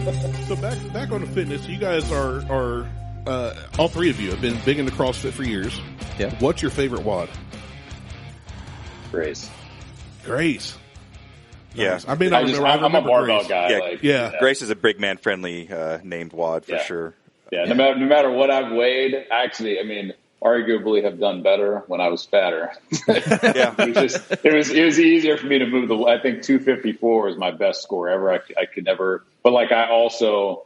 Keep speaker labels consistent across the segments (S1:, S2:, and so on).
S1: So back on the fitness, you guys are all three of you have been big into CrossFit for years.
S2: Yeah.
S1: What's your favorite WOD?
S3: Grace.
S4: Yeah.
S1: Nice. I mean, I'm
S3: a barbell
S1: Grace.
S3: guy.
S4: Yeah. Grace is a big man friendly named WOD for sure.
S3: Yeah. No matter what I've weighed, actually, I mean, arguably have done better when I was fatter.
S4: Yeah.
S3: It was easier for me to move I think 254 was my best score ever. I could never, but like I also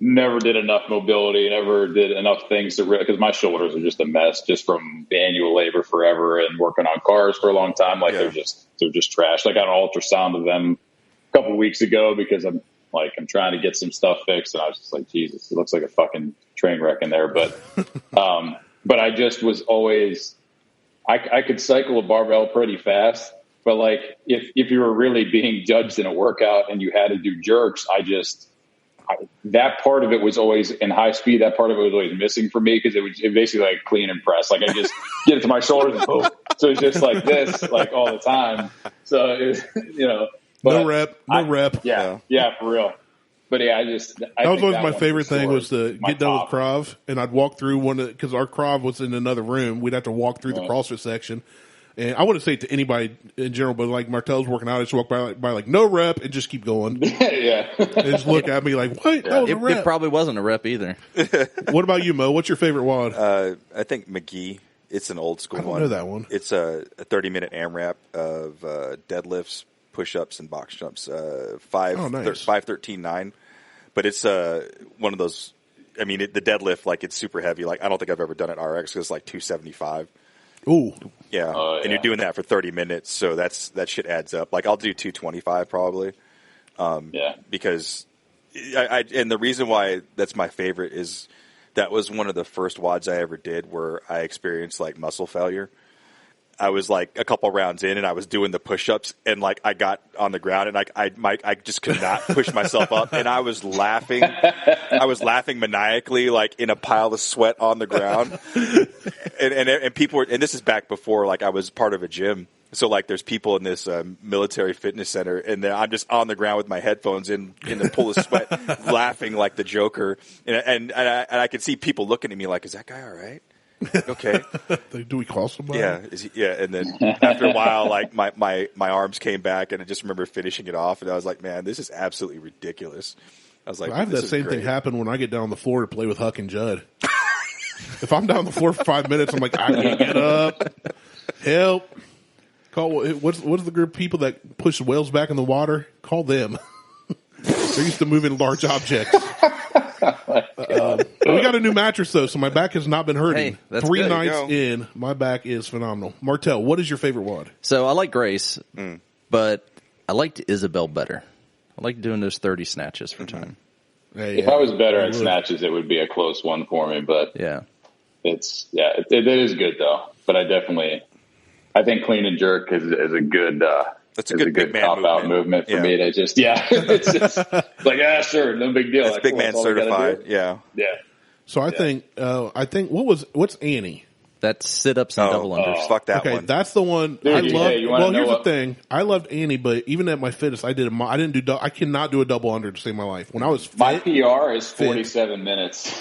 S3: never did enough mobility, never did enough things because my shoulders are just a mess just from manual labor forever and working on cars for a long time. Like they're just trash. I got an ultrasound of them a couple of weeks ago because I'm trying to get some stuff fixed, and I was just like, Jesus, it looks like a fucking train wreck in there. But but I just was always I could cycle a barbell pretty fast. But like if you were really being judged in a workout and you had to do jerks, that part of it was always in high speed. That part of it was always missing for me because it basically like clean and press. Like I just get it to my shoulders and boom. So it's just like this, like all the time. So it was,
S1: no rep.
S3: Yeah, for real. But yeah, that
S1: was always my favorite thing was to get done with Krav, and I'd walk through because our Krav was in another room. We'd have to walk through the CrossFit section. And I wouldn't say it to anybody in general, but like Martelle's working out, I just walk by like no rep and just keep going.
S3: Yeah.
S1: And just look at me like, what? That was a rep.
S2: It probably wasn't a rep either.
S1: What about you, Mo? What's your favorite WOD?
S4: I think McGee. It's an old school
S1: I don't
S4: one.
S1: know that one.
S4: It's a 30-minute AMRAP of deadlifts, push-ups, and box jumps. 5-13-9. But it's one of those. I mean, the deadlift, like it's super heavy. Like I don't think I've ever done it RX because it's like 275.
S1: Ooh.
S4: Yeah. And you're doing that for 30 minutes, so that shit adds up. Like I'll do 225 probably. Because and the reason why that's my favorite is that was one of the first WODs I ever did where I experienced like muscle failure. I was like a couple rounds in and I was doing the push-ups and like I got on the ground and like I just could not push myself up and I was laughing. I was laughing maniacally like in a pile of sweat on the ground. And people were, and this is back before like I was part of a gym. So like there's people in this military fitness center and then I'm just on the ground with my headphones in the pool of sweat laughing like the Joker. And I could see people looking at me like, is that guy all right? Okay.
S1: Do we call somebody?
S4: Yeah. And then after a while, like my arms came back and I just remember finishing it off and I was like, man, this is absolutely ridiculous. I was like,
S1: I have that same thing happen when I get down on the floor to play with Huck and Judd. If I'm down on the floor for 5 minutes, I'm like, I can't get up. Help. Call what's the group of people that push whales back in the water? Call them. They're used to moving large objects. We got a new mattress though, so my back has not been hurting.
S2: Hey, that's
S1: 3
S2: good.
S1: nights in, my back is phenomenal. Martelle, what is your favorite WOD?
S2: So I like Grace, but I liked Isabel better. I like doing those 30 snatches for time.
S1: Hey,
S3: if I was better at snatches, it would be a close one for me. But
S2: yeah,
S3: it is good though. But I think clean and jerk is a good.
S4: That's a good
S3: cop out movement for me to just it's just like sure, no big deal.
S4: That's
S3: like,
S4: big
S3: cool,
S4: man certified. Yeah.
S1: So I think what's Annie?
S2: that's sit-ups and double unders.
S4: Fuck that
S1: Okay,
S4: one.
S1: that's the one.
S3: Dude,
S1: I love. Well, here's the
S3: what?
S1: thing. I loved Annie, but even at my fittest, I cannot do a double under to save my life. When I was fit,
S3: my PR is 47 minutes.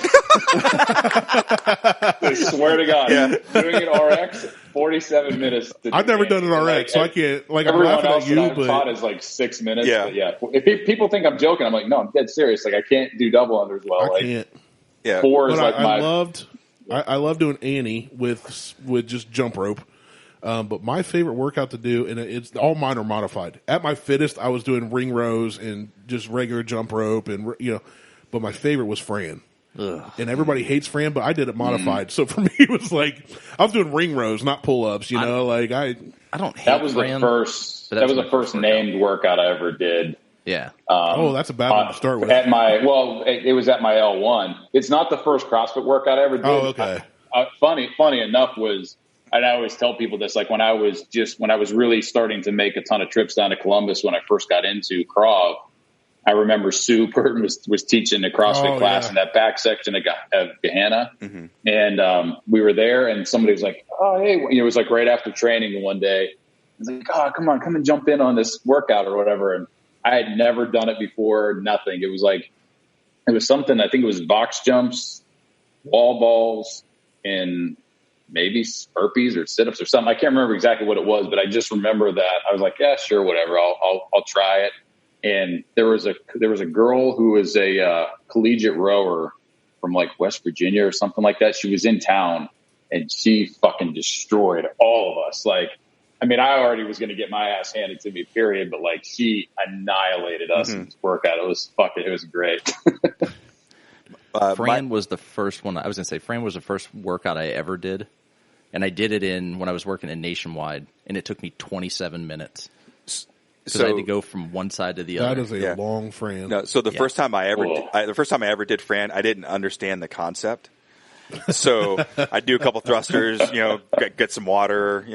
S3: I swear to God, doing it RX 47 minutes.
S1: I've never done an RX, so I can't. Like I'm laughing at you, but
S3: taught is like 6 minutes. But if people think I'm joking, I'm like, no, I'm dead serious. Like I can't do double unders well.
S1: I can't.
S4: Yeah,
S3: 4 is
S1: But
S3: like
S1: I love doing Annie with just jump rope. But my favorite workout to do, and it's all mine are modified. At my fittest, I was doing ring rows and just regular jump rope, and But my favorite was Fran.
S2: Ugh.
S1: And everybody hates Fran, but I did it modified. So for me, it was like I was doing ring rows, not pull ups. I
S2: don't hate
S3: that was
S2: Fran,
S3: the first. That was the first named workout I ever did.
S2: Yeah.
S1: That's a bad one to start with.
S3: It was at my L1. It's not the first CrossFit workout I ever did.
S1: Oh, okay.
S3: Funny enough and I always tell people this, like when I was really starting to make a ton of trips down to Columbus when I first got into Krav, I remember Sue Burton was teaching a CrossFit class in that back section of Gahanna. Mm-hmm. And we were there and somebody was like, oh, hey, it was like right after training one day. I was like, oh, come on, come and jump in on this workout or whatever. And I had never done it before, nothing. It was like It was something, I think it was box jumps, wall balls, and maybe burpees or sit-ups or something. I can't remember exactly what it was, but I just remember that I was like, yeah, sure, whatever. I'll try it. And there was a girl who was a collegiate rower from like West Virginia or something like that. She was in town and she fucking destroyed all of us. Like, I mean, I already was going to get my ass handed to me, period. But like, she annihilated us in this workout. It was great.
S2: Fran was the first one. I was going to say Fran was the first workout I ever did. And I did it when I was working in Nationwide, and it took me 27 minutes. Because I had to go from one side to the other.
S1: That is a long Fran.
S4: No, so the first time I ever did Fran, I didn't understand the concept. So I do a couple thrusters, get some water,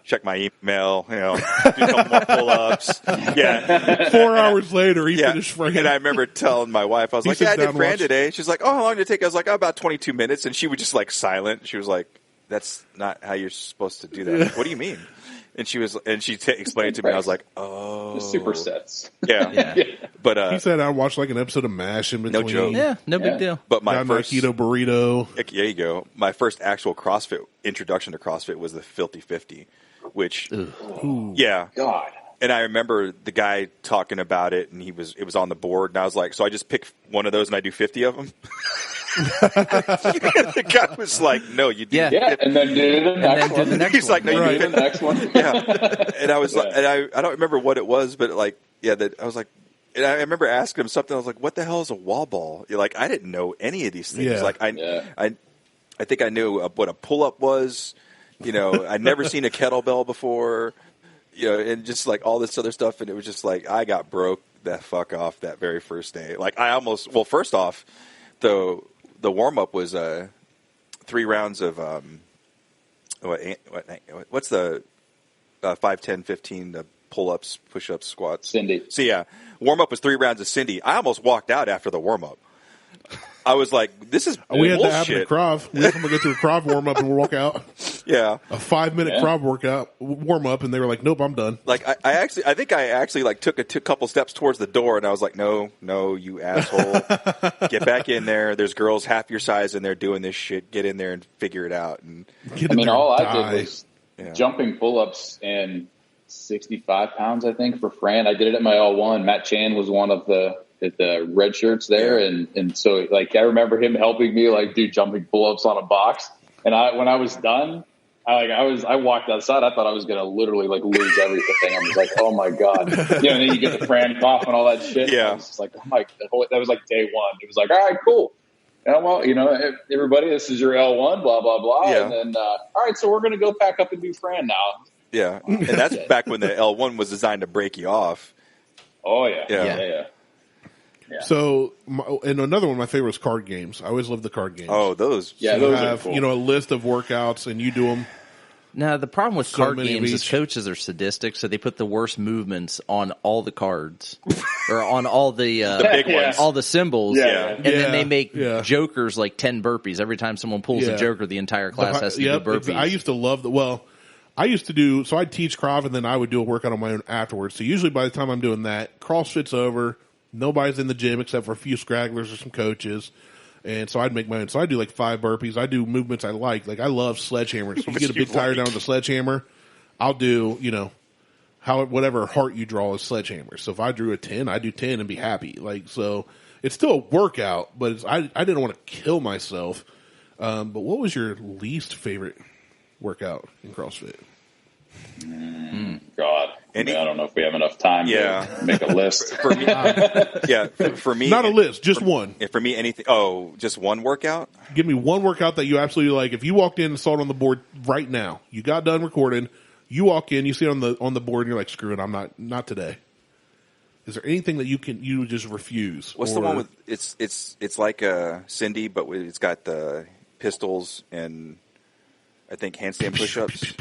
S4: check my email, do a couple more pull-ups. Yeah.
S1: 4 hours later, he finished Fran.
S4: And I remember telling my wife, I was like, I did Fran today. She's like, oh, how long did it take? I was like, about 22 minutes. And she was just like silent. She was like, that's not how you're supposed to do that. Like, what do you mean? And she explained it to me. I was like, oh,
S3: the supersets.
S4: Yeah. But
S1: he said I watched like an episode of MASH in between.
S4: No joke.
S2: Yeah, no big deal.
S4: But my first
S1: keto burrito.
S4: There you go. My first actual CrossFit introduction to CrossFit was the Filthy 50, which
S3: God.
S4: And I remember the guy talking about it, and it was on the board, and I was like, so I just pick one of those and I do 50 of them. The guy was like, no, you do.
S3: Yeah, and then do the next one.
S4: He's like, no, you do
S3: the next one.
S4: Yeah. And I was like, and I don't remember what it was, but like, I was like, and I remember asking him something. I was like, what the hell is a wall ball? You're like, I didn't know any of these things.
S1: Yeah.
S4: Like, I think I knew what a pull up was. I'd never seen a kettlebell before. And just like all this other stuff, and it was just like I got broke the fuck off that very first day. Like first off, the warm up was 3 rounds of what's the 5, 10, 15 the pull ups, push ups, squats.
S3: Cindy.
S4: So yeah, warm up was 3 rounds of Cindy. I almost walked out after the warm up. I was like, "This is
S1: we had
S4: bullshit."
S1: that happen at Krav. We had someone go through a Krav warm up and we'll walk out.
S4: Yeah,
S1: a 5-minute Krav workout warm up, and they were like, "Nope, I'm done."
S4: Like I think I actually like took a couple steps towards the door, and I was like, "No, you asshole, get back in there. There's girls half your size in there doing this shit. Get in there and figure it out." And
S3: all I did was jumping pull-ups and 65 pounds, I think, for Fran. I did it at my L1. Matt Chan was one of the red shirts there. And so like, I remember him helping me like do jumping pull-ups on a box. And when I was done, I walked outside. I thought I was going to literally like lose everything. I was like, oh my God. And then you get the Fran cough and all that shit.
S4: Yeah.
S3: I was just like, oh my, that was like day one. It was like, all right, cool. Well, everybody, this is your L1, blah, blah, blah.
S4: Yeah.
S3: And then, all right, so we're going to go pack up and do Fran now.
S4: Yeah. And that's back when the L1 was designed to break you off.
S3: Oh yeah. Yeah.
S1: So, and another one of my favorites, card games. I always love the card games.
S4: Oh, those.
S3: Yeah,
S1: so
S3: those
S1: you
S3: are
S1: have,
S3: cool.
S1: a list of workouts, and you do them.
S2: Now, the problem with
S1: So
S2: card
S1: many
S2: games
S1: of
S2: is
S1: each.
S2: coaches are sadistic, so they put the worst movements on all the cards. Or on all the
S4: big ones.
S2: all the symbols.
S3: Yeah.
S2: And then they make
S1: Yeah.
S2: jokers like 10 burpees. Every time someone pulls a joker, the entire class has to do burpees.
S1: I used to love I used to do, so I'd teach Krav and then I would do a workout on my own afterwards. So usually by the time I'm doing that, CrossFit's over. Nobody's in the gym except for a few scragglers or some coaches. And so I'd make my own. So I do like 5 burpees. I do movements I like. Like I love sledgehammers. So you get a big tire down with a sledgehammer. I'll do, whatever heart you draw is sledgehammer. So if I drew a 10, I do 10 and be happy. Like, so it's still a workout, but I didn't want to kill myself. But what was your least favorite workout in CrossFit?
S3: God. I don't know if we have enough time to make a list.
S4: For me, for me,
S1: not a list, just one.
S4: For me, anything. Oh, just one workout.
S1: Give me one workout that you absolutely like. If you walked in and saw it on the board right now, you got done recording, you walk in, you see it on the board, and you're like, "Screw it, I'm not today." Is there anything that you just refuse?
S4: What's the one with it's like a Cindy, but it's got the pistols and I think handstand push-ups.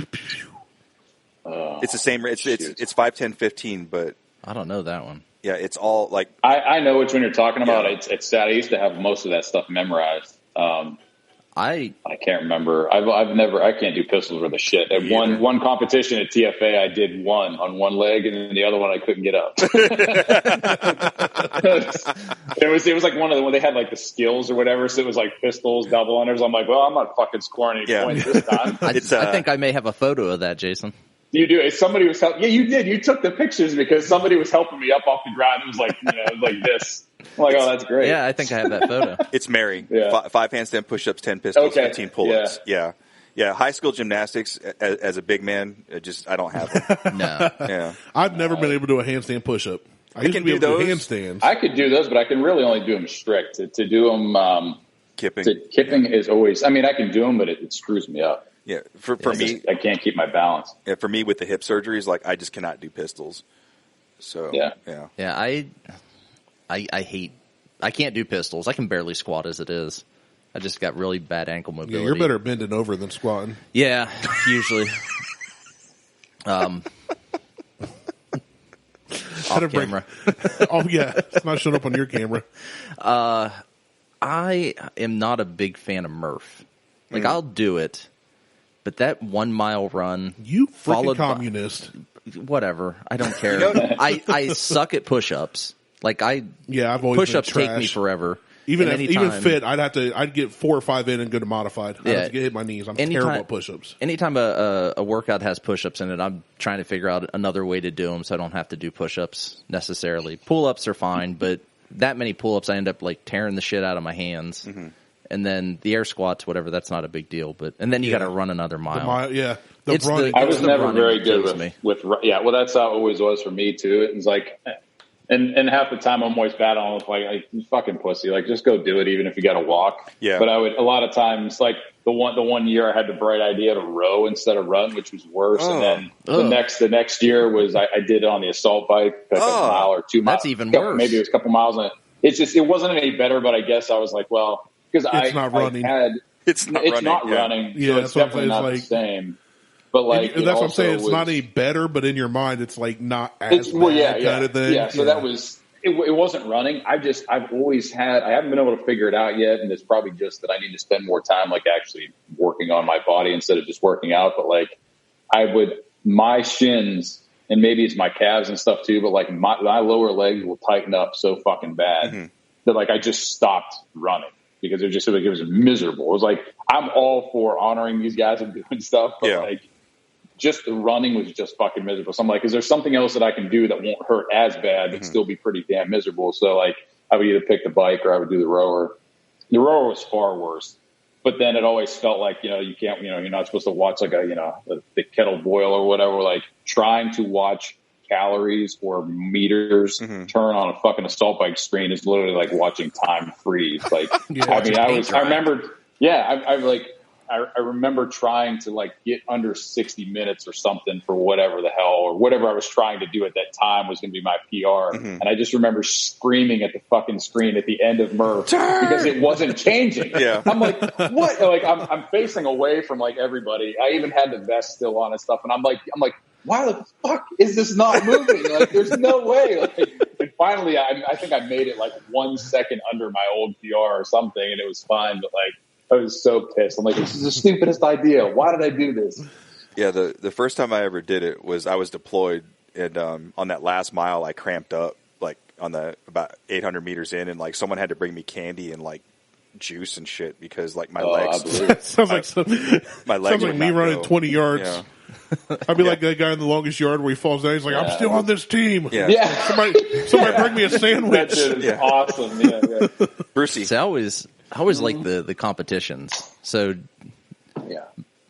S4: It's the same. It's 5, 10, 15, but
S2: I don't know that one.
S4: Yeah, it's all like
S3: I know which one you're talking about. It's sad. I used to have most of that stuff memorized. I can't remember. I can't do pistols worth a shit. At one competition at TFA, I did one on one leg, and then the other one I couldn't get up. It was like one of the when they had like the skills or whatever. So it was like pistols, double unders. I'm like, well, I'm not fucking scoring any points this time.
S2: I think I may have a photo of that, Jason.
S3: You do. Somebody was helping. Yeah, you did. You took the pictures because somebody was helping me up off the ground. It was like, like this. I'm like, oh, that's great.
S2: Yeah, I think I have that photo.
S4: It's Mary. Yeah. 5 handstand push-ups, 10 pistols, 15 pull-ups. Yeah. High school gymnastics as a big man, I don't have them.
S2: No.
S4: Yeah.
S1: I've never been able to do a handstand push-up. I can do those handstands.
S3: I could do those, but I can really only do them strict. To do them, kipping is always. I mean, I can do them, but it screws me up.
S4: Yeah, for me,
S3: I can't keep my balance.
S4: Yeah, for me with the hip surgeries, like I just cannot do pistols. So
S2: yeah. I can't do pistols. I can barely squat as it is. I just got really bad ankle mobility.
S1: Yeah, you're better bending over than squatting.
S2: Yeah, usually. Off camera.
S1: Oh yeah, it's not showing up on your camera.
S2: I am not a big fan of Murph. Like I'll do it, but that 1 mile run,
S1: you freaking communist.
S2: Whatever, I don't care. I suck at push-ups. Like I've always push-ups take me forever. Even fit, I'd get 4 or 5 in and go to modified. I have to get hit my knees. I'm terrible at push-ups. Anytime a workout has push-ups in it, I'm trying to figure out another way to do them so I don't have to do push-ups necessarily. Pull-ups are fine, but that many pull-ups, I end up like tearing the shit out of my hands. Mm-hmm. And then the air squats, whatever, that's not a big deal. And then you got to run another mile.
S3: I was never very good with well, that's how it always was for me too. It was like, and half the time I'm always bad on like you fucking pussy, like just go do it even if you got to walk.
S4: Yeah.
S3: But I would a lot of times like the one year I had the bright idea to row instead of run, which was worse. And then the next year was I did it on the assault bike, like a mile or 2 miles.
S2: That's even worse.
S3: Maybe it was a couple miles. And it wasn't any better, but I guess I was like, well. Because
S1: it's not running.
S3: It's not running.
S1: Yeah,
S3: so it's definitely not the same. But like
S1: that's what I'm saying. It's not any better, but in your mind, it's like not as bad kind of thing.
S3: Yeah. So that was it. Wasn't running. I've always had. I haven't been able to figure it out yet, and it's probably just that I need to spend more time like actually working on my body instead of just working out. But like my shins. And maybe it's my calves and stuff too. But like my lower legs will tighten up so fucking bad that like I just stopped running. Because it was miserable. It was like, I'm all for honoring these guys and doing stuff, but like, just the running was just fucking miserable. So I'm like, is there something else that I can do that won't hurt as bad, but still be pretty damn miserable? So like, I would either pick the bike or I would do the rower. The rower was far worse, but then it always felt like, you can't, you're not supposed to watch like the kettle boil or whatever, like trying to watch calories or meters turn on a fucking assault bike screen is literally like watching time freeze. Like, I remember trying to like get under 60 minutes or something for whatever the hell or whatever I was trying to do at that time was going to be my PR. And I just remember screaming at the fucking screen at the end of Murph because it wasn't changing.
S4: Yeah.
S3: I'm like, what? Like I'm facing away from like everybody. I even had the vest still on and stuff. And I'm like, why the fuck is this not moving? Like, there's no way. Like, and finally, I think I made it like 1 second under my old PR or something, and it was fine. But like, I was so pissed. I'm like, this is the stupidest idea. Why did I do this?
S4: Yeah, the first time I ever did it was I was deployed, and on that last mile, I cramped up like on the about 800 meters in, and like someone had to bring me candy and like juice and shit because like my legs. My legs.
S1: Sounds like me running 20 yards. Yeah. I'd be like that guy in the longest yard where he falls down. He's like, I'm still on this team.
S3: Yeah.
S1: Somebody bring me a sandwich.
S3: That shit is awesome. Yeah.
S4: Brucey.
S2: See, I always like the competitions. So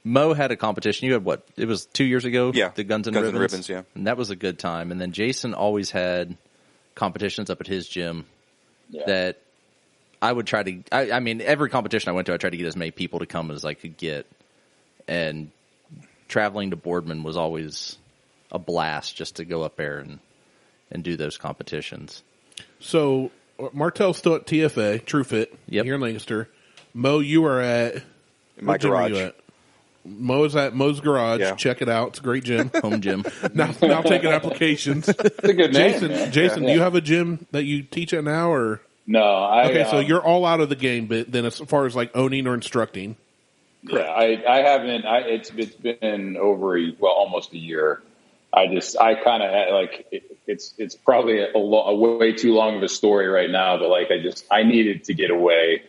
S2: Mo had a competition. You had what? It was 2 years ago?
S4: Yeah.
S2: The Guns and Ribbons.
S4: Yeah.
S2: And that was a good time. And then Jason always had competitions up at his gym that I would try to, I mean, every competition I went to, I tried to get as many people to come as I could get. And traveling to Boardman was always a blast just to go up there and do those competitions.
S1: So Martelle's still at TFA, TrueFit, here in Lancaster. Mo, you are at
S4: my garage.
S1: Mo's at Mo's Garage. Yeah. Check it out. It's a great gym.
S2: Home gym.
S1: now taking applications.
S3: It's a good name,
S1: Jason, do you have a gym that you teach at now, or No, so you're all out of the game, but then as far as like owning or instructing.
S3: Correct. Yeah, I haven't. It's been over almost a year. I kind of had like it's probably a way too long of a story right now, but like I needed to get away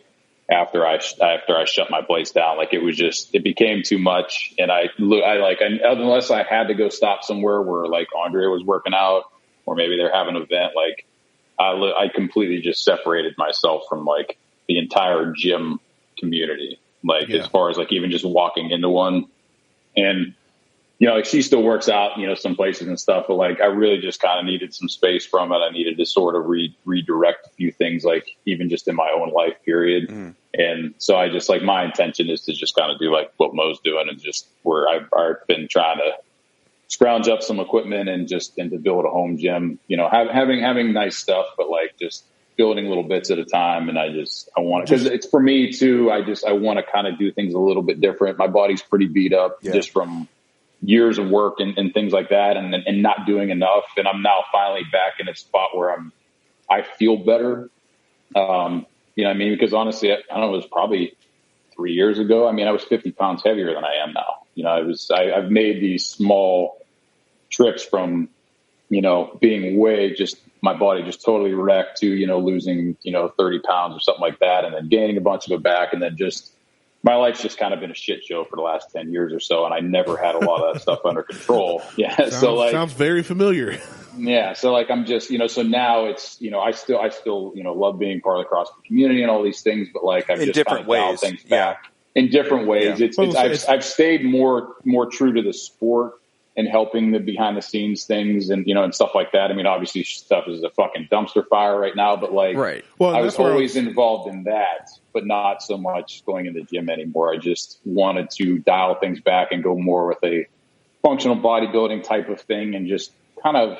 S3: after I shut my place down. Like it became too much, and unless I had to go stop somewhere where like Andre was working out or maybe they're having an event, like I completely just separated myself from like the entire gym community. Like as far as like even just walking into one, and like she still works out, some places and stuff, but like I really just kind of needed some space from it. I needed to sort of redirect a few things, like even just in my own life period. Mm. And so I just like my intention is to just kind of do like what Mo's doing, and just where I've been trying to scrounge up some equipment and to build a home gym, having nice stuff, but like just building little bits at a time. And I want to, because it's for me too. I want to kind of do things a little bit different. My body's pretty beat up just from years of work and things like that, and not doing enough. And I'm now finally back in a spot where I feel better. Because honestly, I don't know, it was probably 3 years ago. I mean, I was 50 pounds heavier than I am now. I've made these small trips from, being my body just totally wrecked to, losing, 30 pounds or something like that. And then gaining a bunch of it back. And then my life's just kind of been a shit show for the last 10 years or so. And I never had a lot of that stuff under control. Yeah.
S1: Sounds very familiar.
S3: Yeah. So like, I'm just, so now it's, I still, love being part of the CrossFit community and all these things, but like, I've just kind of dialed things back in different ways. Yeah. I've stayed more true to the sport and helping the behind the scenes things and, and stuff like that. I mean, obviously stuff is a fucking dumpster fire right now, but like,
S2: right.
S3: Well, I was always involved in that, but not so much going in the gym anymore. I just wanted to dial things back and go more with a functional bodybuilding type of thing, and just kind of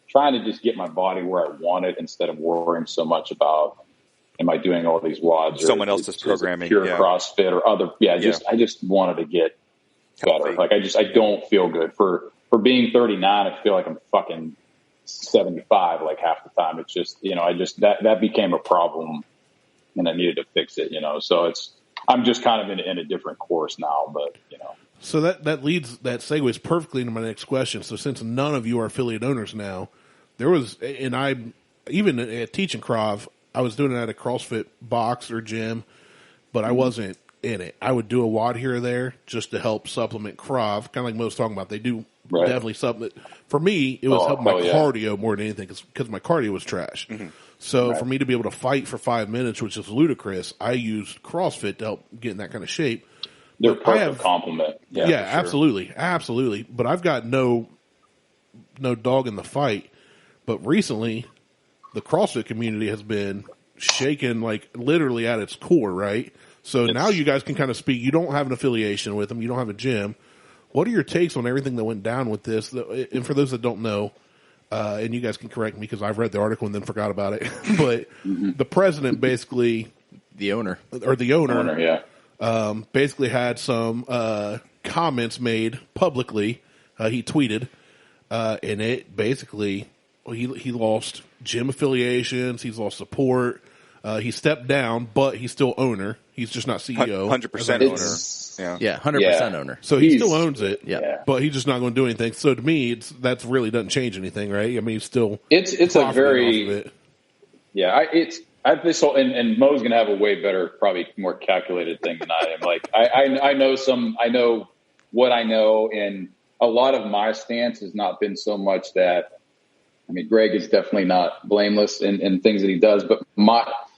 S3: trying to just get my body where I want it instead of worrying so much about, am I doing all these WODs or
S4: someone else's programming,
S3: pure CrossFit or other. I just wanted to get better. Like I don't feel good for being 39. I feel like I'm fucking 75 like half the time. It's just, that became a problem and I needed to fix it, so I'm just kind of in a different course now, but
S1: So that segues perfectly into my next question. So since none of you are affiliate owners now, there was, and I, even at teaching Krav, I was doing it at a CrossFit box or gym, but I wasn't in it. I would do a WOD here or there just to help supplement Krav, kind of like Mo's talking about. They do definitely supplement. For me, it was helping my cardio more than anything because my cardio was trash. Mm-hmm. So for me to be able to fight for 5 minutes, which is ludicrous, I used CrossFit to help get in that kind of shape.
S3: They're a perfect compliment.
S1: Yeah, sure. Absolutely. But I've got no dog in the fight. But recently, the CrossFit community has been shaken, like literally at its core, right? So now you guys can kind of speak. You don't have an affiliation with them. You don't have a gym. What are your takes on everything that went down with this? And for those that don't know, and you guys can correct me because I've read the article and then forgot about it, but the president basically,
S2: the owner,
S1: basically had some comments made publicly. He tweeted, and it basically, he lost gym affiliations. He's lost support. He stepped down, but he's still owner. He's just not CEO.
S4: 100% owner.
S2: Yeah, 100% owner.
S1: So he still owns it, but he's just not going to do anything. So to me, that's really doesn't change anything, right? I mean, he's still
S3: it's a very and Mo's going to have a way better, probably more calculated thing than I am. Like I know what I know, and a lot of my stance has not been so much that. I mean, Greg is definitely not blameless in things that he does, but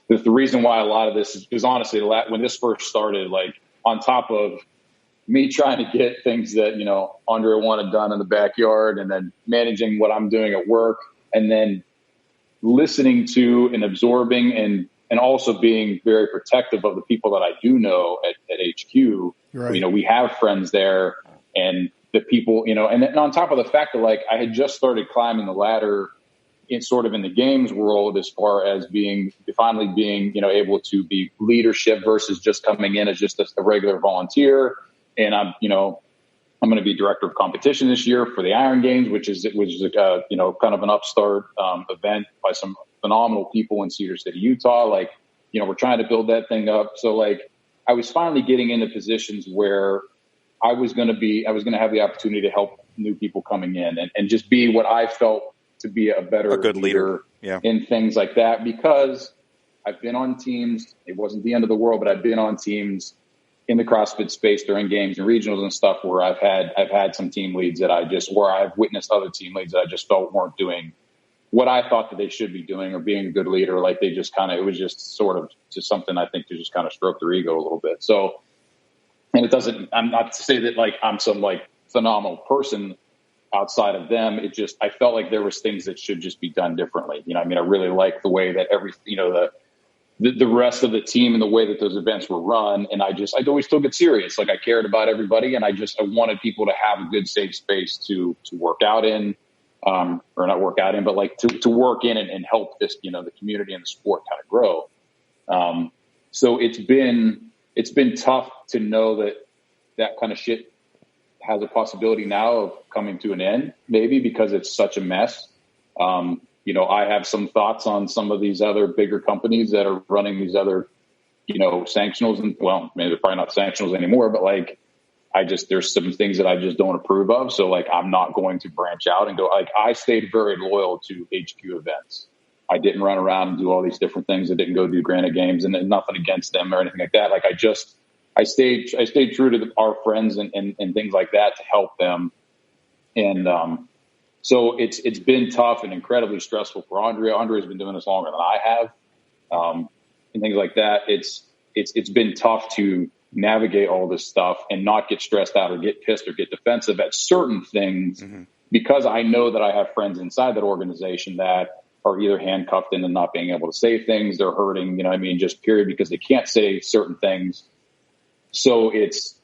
S3: the reason why a lot of this is because honestly, when this first started, like on top of me trying to get things that, Andre wanted done in the backyard and then managing what I'm doing at work and then listening to and absorbing and also being very protective of the people that I do know at HQ. Right. We have friends there and the people, and then on top of the fact that like I had just started climbing the ladder in the games world as far as finally being, able to be leadership versus just coming in as just a regular volunteer. And I'm going to be director of competition this year for the Iron Games, which is kind of an upstart event by some phenomenal people in Cedar City, Utah. Like, we're trying to build that thing up. So like, I was finally getting into positions where I was going to have the opportunity to help new people coming in and just be what I felt to be a good leader in things like that, because I've been on teams. It wasn't the end of the world, but I've been on teams in the CrossFit space during games and regionals and stuff where I've had some team leads that where I've witnessed other team leads that I just felt weren't doing what I thought that they should be doing or being a good leader. Like it was just sort of just something I think to just kind of stroke their ego a little bit. So, and I'm not to say that like I'm some like phenomenal person outside of them. I felt like there was things that should just be done differently. I really like the way that the rest of the team and the way that those events were run. And I'd always still get serious. Like I cared about everybody, and I wanted people to have a good, safe space to work out in, or not work out in, but like to work in and help this, the community and the sport kind of grow. So it's been tough to know that kind of shit has a possibility now of coming to an end, maybe because it's such a mess. I have some thoughts on some of these other bigger companies that are running these other, sanctionals, and well, maybe they're probably not sanctionals anymore, but like, there's some things that I just don't approve of. So like, I'm not going to branch out and go, like, I stayed very loyal to HQ events. I didn't run around and do all these different things. I didn't go do Granite Games, and nothing against them or anything like that. Like I stayed true to our friends and things like that to help them. And, so it's been tough and incredibly stressful for Andre. Andre has been doing this longer than I have, and things like that. It's been tough to navigate all this stuff and not get stressed out or get pissed or get defensive at certain things, because I know that I have friends inside that organization that are either handcuffed into not being able to say things. They're hurting, just period, because they can't say certain things. So it's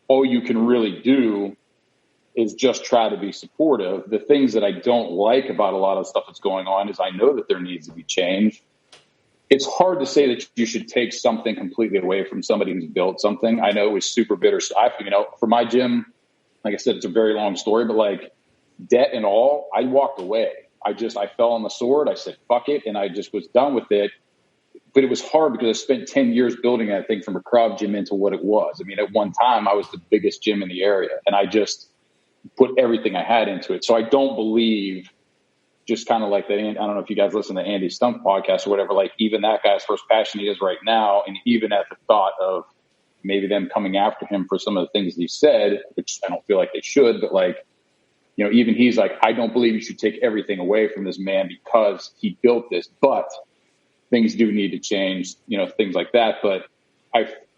S3: all you can really do is just try to be supportive. The things that I don't like about a lot of stuff that's going on is I know that there needs to be change. It's hard to say that you should take something completely away from somebody who's built something. I know it was super bitter. For my gym, like I said, it's a very long story, but like debt and all, I walked away. I fell on the sword. I said, fuck it. And I just was done with it. But it was hard because I spent 10 years building that thing from a Krav gym into what it was. At one time I was the biggest gym in the area, and I just put everything I had into it. So I don't believe, just kind of like that. I don't know if you guys listen to Andy Stump podcast or whatever, like even that guy's first passion he is right now. And even at the thought of maybe them coming after him for some of the things he said, which I don't feel like they should, but like, even he's like, I don't believe you should take everything away from this man because he built this, but things do need to change, things like that. But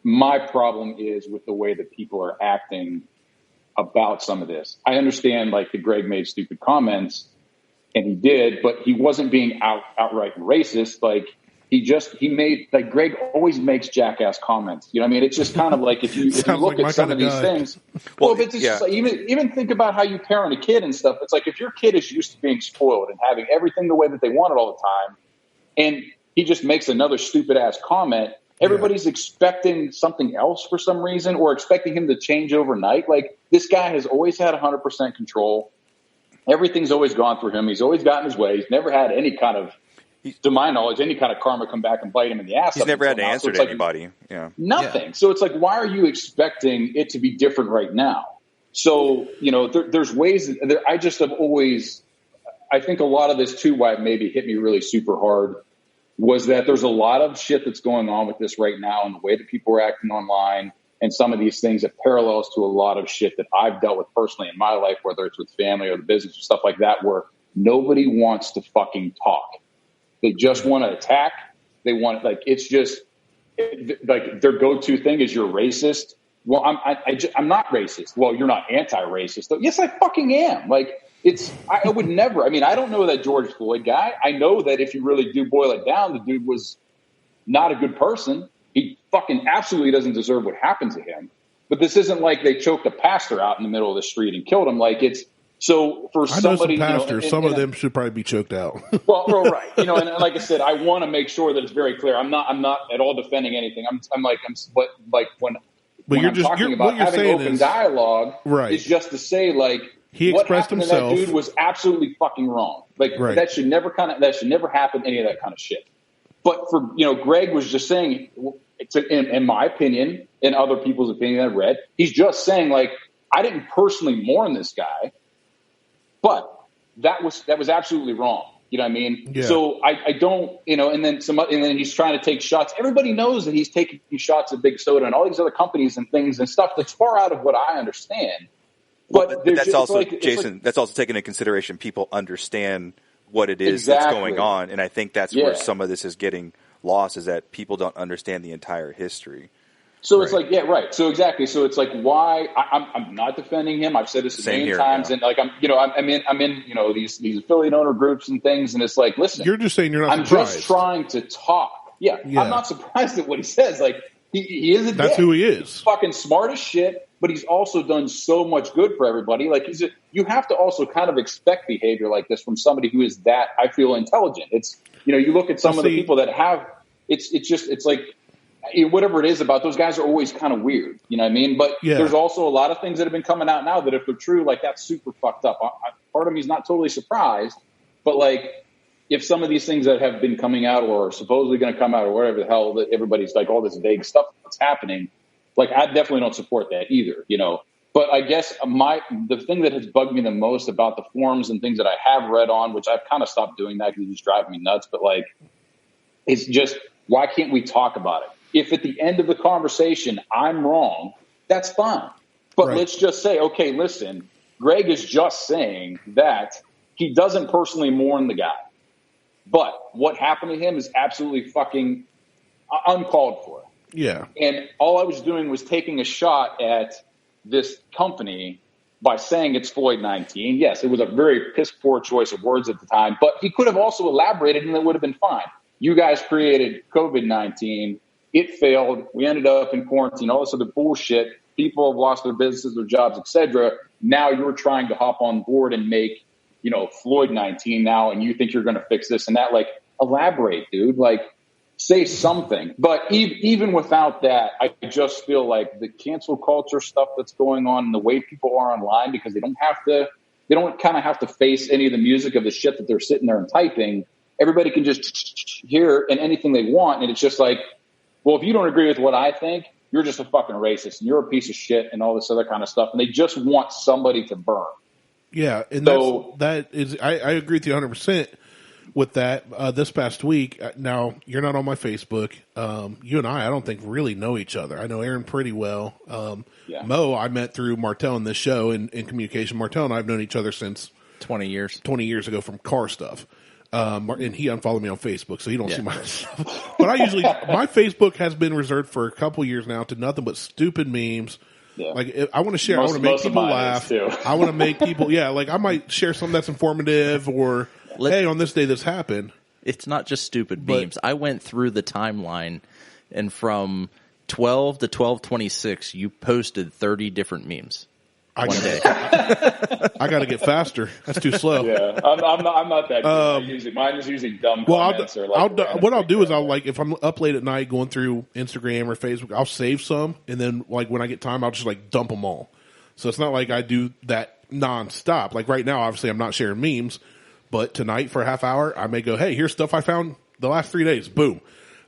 S3: my problem is with the way that people are acting about some of this. I understand like the Greg made stupid comments, and he did, but he wasn't being outright racist. Like he made, like Greg always makes jackass comments. It's just kind of like if you look at some of these things, but it's just like, even think about how you parent a kid and stuff. It's like if your kid is used to being spoiled and having everything the way that they want it all the time, and he just makes another stupid ass comment, everybody's expecting something else for some reason, or expecting him to change overnight. Like this guy has always had 100% control. Everything's always gone through him. He's always gotten his way. He's never had any kind of, to my knowledge, any kind of karma come back and bite him in the ass.
S4: He's never had to answer to anybody. Yeah.
S3: Nothing. Yeah. So it's like, why are you expecting it to be different right now? So, there's ways that I just have always, I think a lot of this too, why it maybe hit me really super hard, was that there's a lot of shit that's going on with this right now, and the way that people are acting online and some of these things that parallels to a lot of shit that I've dealt with personally in my life, whether it's with family or the business or stuff like that, where nobody wants to fucking talk. They just want to attack. They want, like, it's just like their go-to thing is you're racist. Well, I'm not racist. Well, you're not anti-racist. Yes, I fucking am. Like, I would never, I don't know that George Floyd guy. I know that if you really do boil it down, the dude was not a good person. He fucking absolutely doesn't deserve what happened to him. But this isn't like they choked a pastor out in the middle of the street and killed him. Like so for somebody,
S1: I know some pastors, some of them should probably be choked out.
S3: Well, right. And like I said, I want to make sure that it's very clear. I'm not at all defending anything. But you're talking about having open dialogue, right, is just to say, like,
S1: He expressed himself.
S3: That dude was absolutely fucking wrong. Like that should never happen. Any of that kind of shit. But for Greg was just saying, in my opinion, in other people's opinion that I've read, he's just saying like, I didn't personally mourn this guy, but that was absolutely wrong. You know what I mean? Yeah. So I don't, and then he's trying to take shots. Everybody knows that he's taking shots at Big Soda and all these other companies and things and stuff that's far out of what I understand. But
S4: that's also, Jason, that's also taking into consideration people understand what it is that's going on. And I think that's where some of this is getting lost, is that people don't understand the entire history.
S3: So it's like, So exactly. So it's like, why I'm not defending him. I've said this a million times, and like I'm in these affiliate owner groups and things, and it's like, listen,
S1: you're just saying you're not. I'm surprised.
S3: Just trying to talk. Yeah, I'm not surprised at what he says. Like he is a
S1: That's
S3: dick.
S1: Who he is.
S3: He's fucking smart as shit, but he's also done so much good for everybody. Like you have to also kind of expect behavior like this from somebody who is that, I feel, intelligent. It's you look at some of the people that have it's like. Whatever it is about those guys are always kind of weird, you know what I mean? But there's also a lot of things that have been coming out now that if they're true, like that's super fucked up. Part of me is not totally surprised, but like if some of these things that have been coming out or are supposedly going to come out or whatever the hell that everybody's like all this vague stuff that's happening, like I definitely don't support that either, But I guess the thing that has bugged me the most about the forums and things that I have read on, which I've kind of stopped doing that because it's just driving me nuts, but like it's just why can't we talk about it? If at the end of the conversation I'm wrong, that's fine. But let's just say, okay, listen, Greg is just saying that he doesn't personally mourn the guy. But what happened to him is absolutely fucking uncalled for.
S1: Yeah.
S3: And all I was doing was taking a shot at this company by saying it's Floyd 19. Yes, it was a very piss poor choice of words at the time, but he could have also elaborated and it would have been fine. You guys created COVID-19. It failed. We ended up in quarantine, all this other bullshit. People have lost their businesses, their jobs, etc. Now you're trying to hop on board and make, Floyd 19 now, and you think you're going to fix this and that. Like, elaborate, dude. Like, say something. But even without that, I just feel like the cancel culture stuff that's going on and the way people are online, because they don't kind of have to face any of the music of the shit that they're sitting there and typing. Everybody can just hear and anything they want, and it's just like, well, if you don't agree with what I think, you're just a fucking racist and you're a piece of shit and all this other kind of stuff. And they just want somebody to burn.
S1: Yeah. And I agree with you 100% with that. This past week, now you're not on my Facebook. You and I don't think really know each other. I know Aaron pretty well. Mo, I met through Martelle in this show in communication. Martelle and I have known each other since
S2: 20 years
S1: ago from car stuff. And he unfollowed me on Facebook, so he don't see my stuff. But my Facebook has been reserved for a couple years now to nothing but stupid memes. Yeah. Like I want to share, I want to make people laugh. I want to make people, like I might share something that's informative or, hey, on this day this happened.
S2: It's not just stupid memes. I went through the timeline, and from 12 to 12:26, you posted 30 different memes. One day.
S1: I got to get faster. That's too slow.
S3: Yeah, I'm not that good. Mine is usually dumb comments.
S1: What I'll do is if I'm up late at night going through Instagram or Facebook, I'll save some, and then when I get time, I'll just dump them all. So it's not like I do that nonstop. Like right now, obviously, I'm not sharing memes, but tonight for a half hour, I may go, hey, here's stuff I found the last 3 days. Boom.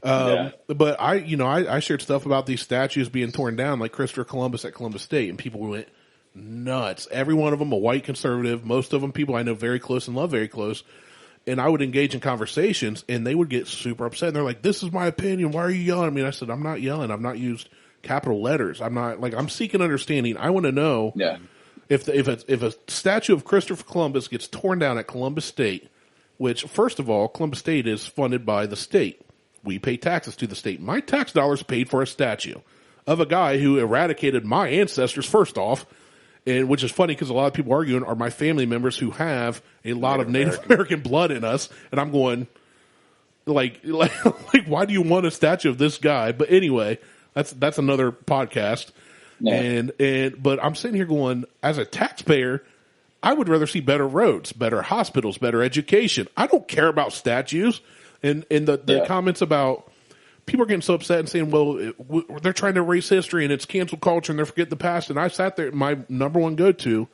S1: But I shared stuff about these statues being torn down, like Christopher Columbus at Columbus State, and people went nuts. Every one of them a white conservative, most of them people I know very close and love very close, and I would engage in conversations and they would get super upset and they're like, this is my opinion, why are you yelling at me? And I said, I'm not yelling, I've not used capital letters, I'm not I'm seeking understanding. I want to know if a statue of Christopher Columbus gets torn down at Columbus State, which first of all, Columbus State is funded by the state. We pay taxes to the state. My tax dollars paid for a statue of a guy who eradicated my ancestors first off. And which is funny because a lot of people arguing are my family members who have a lot of Native American blood in us, and I'm going like why do you want a statue of this guy? But anyway, that's another podcast. Yeah. But I'm sitting here going, as a taxpayer, I would rather see better roads, better hospitals, better education. I don't care about statues. And the comments about people are getting so upset and saying, well, they're trying to erase history and it's cancel culture and they're forgetting the past. And I sat there, my number one go-to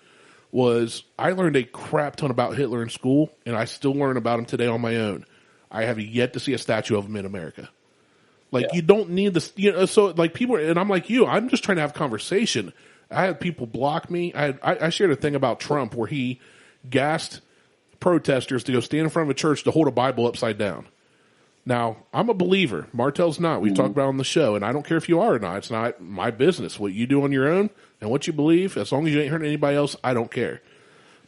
S1: was I learned a crap ton about Hitler in school, and I still learn about him today on my own. I have yet to see a statue of him in America. Like, you don't need this, so like people, and I'm like you, I'm just trying to have conversation. I had people block me. I shared a thing about Trump where he gassed protesters to go stand in front of a church to hold a Bible upside down. Now, I'm a believer. Martel's not. We've talked about it on the show, and I don't care if you are or not. It's not my business. What you do on your own and what you believe, as long as you ain't hurting anybody else, I don't care.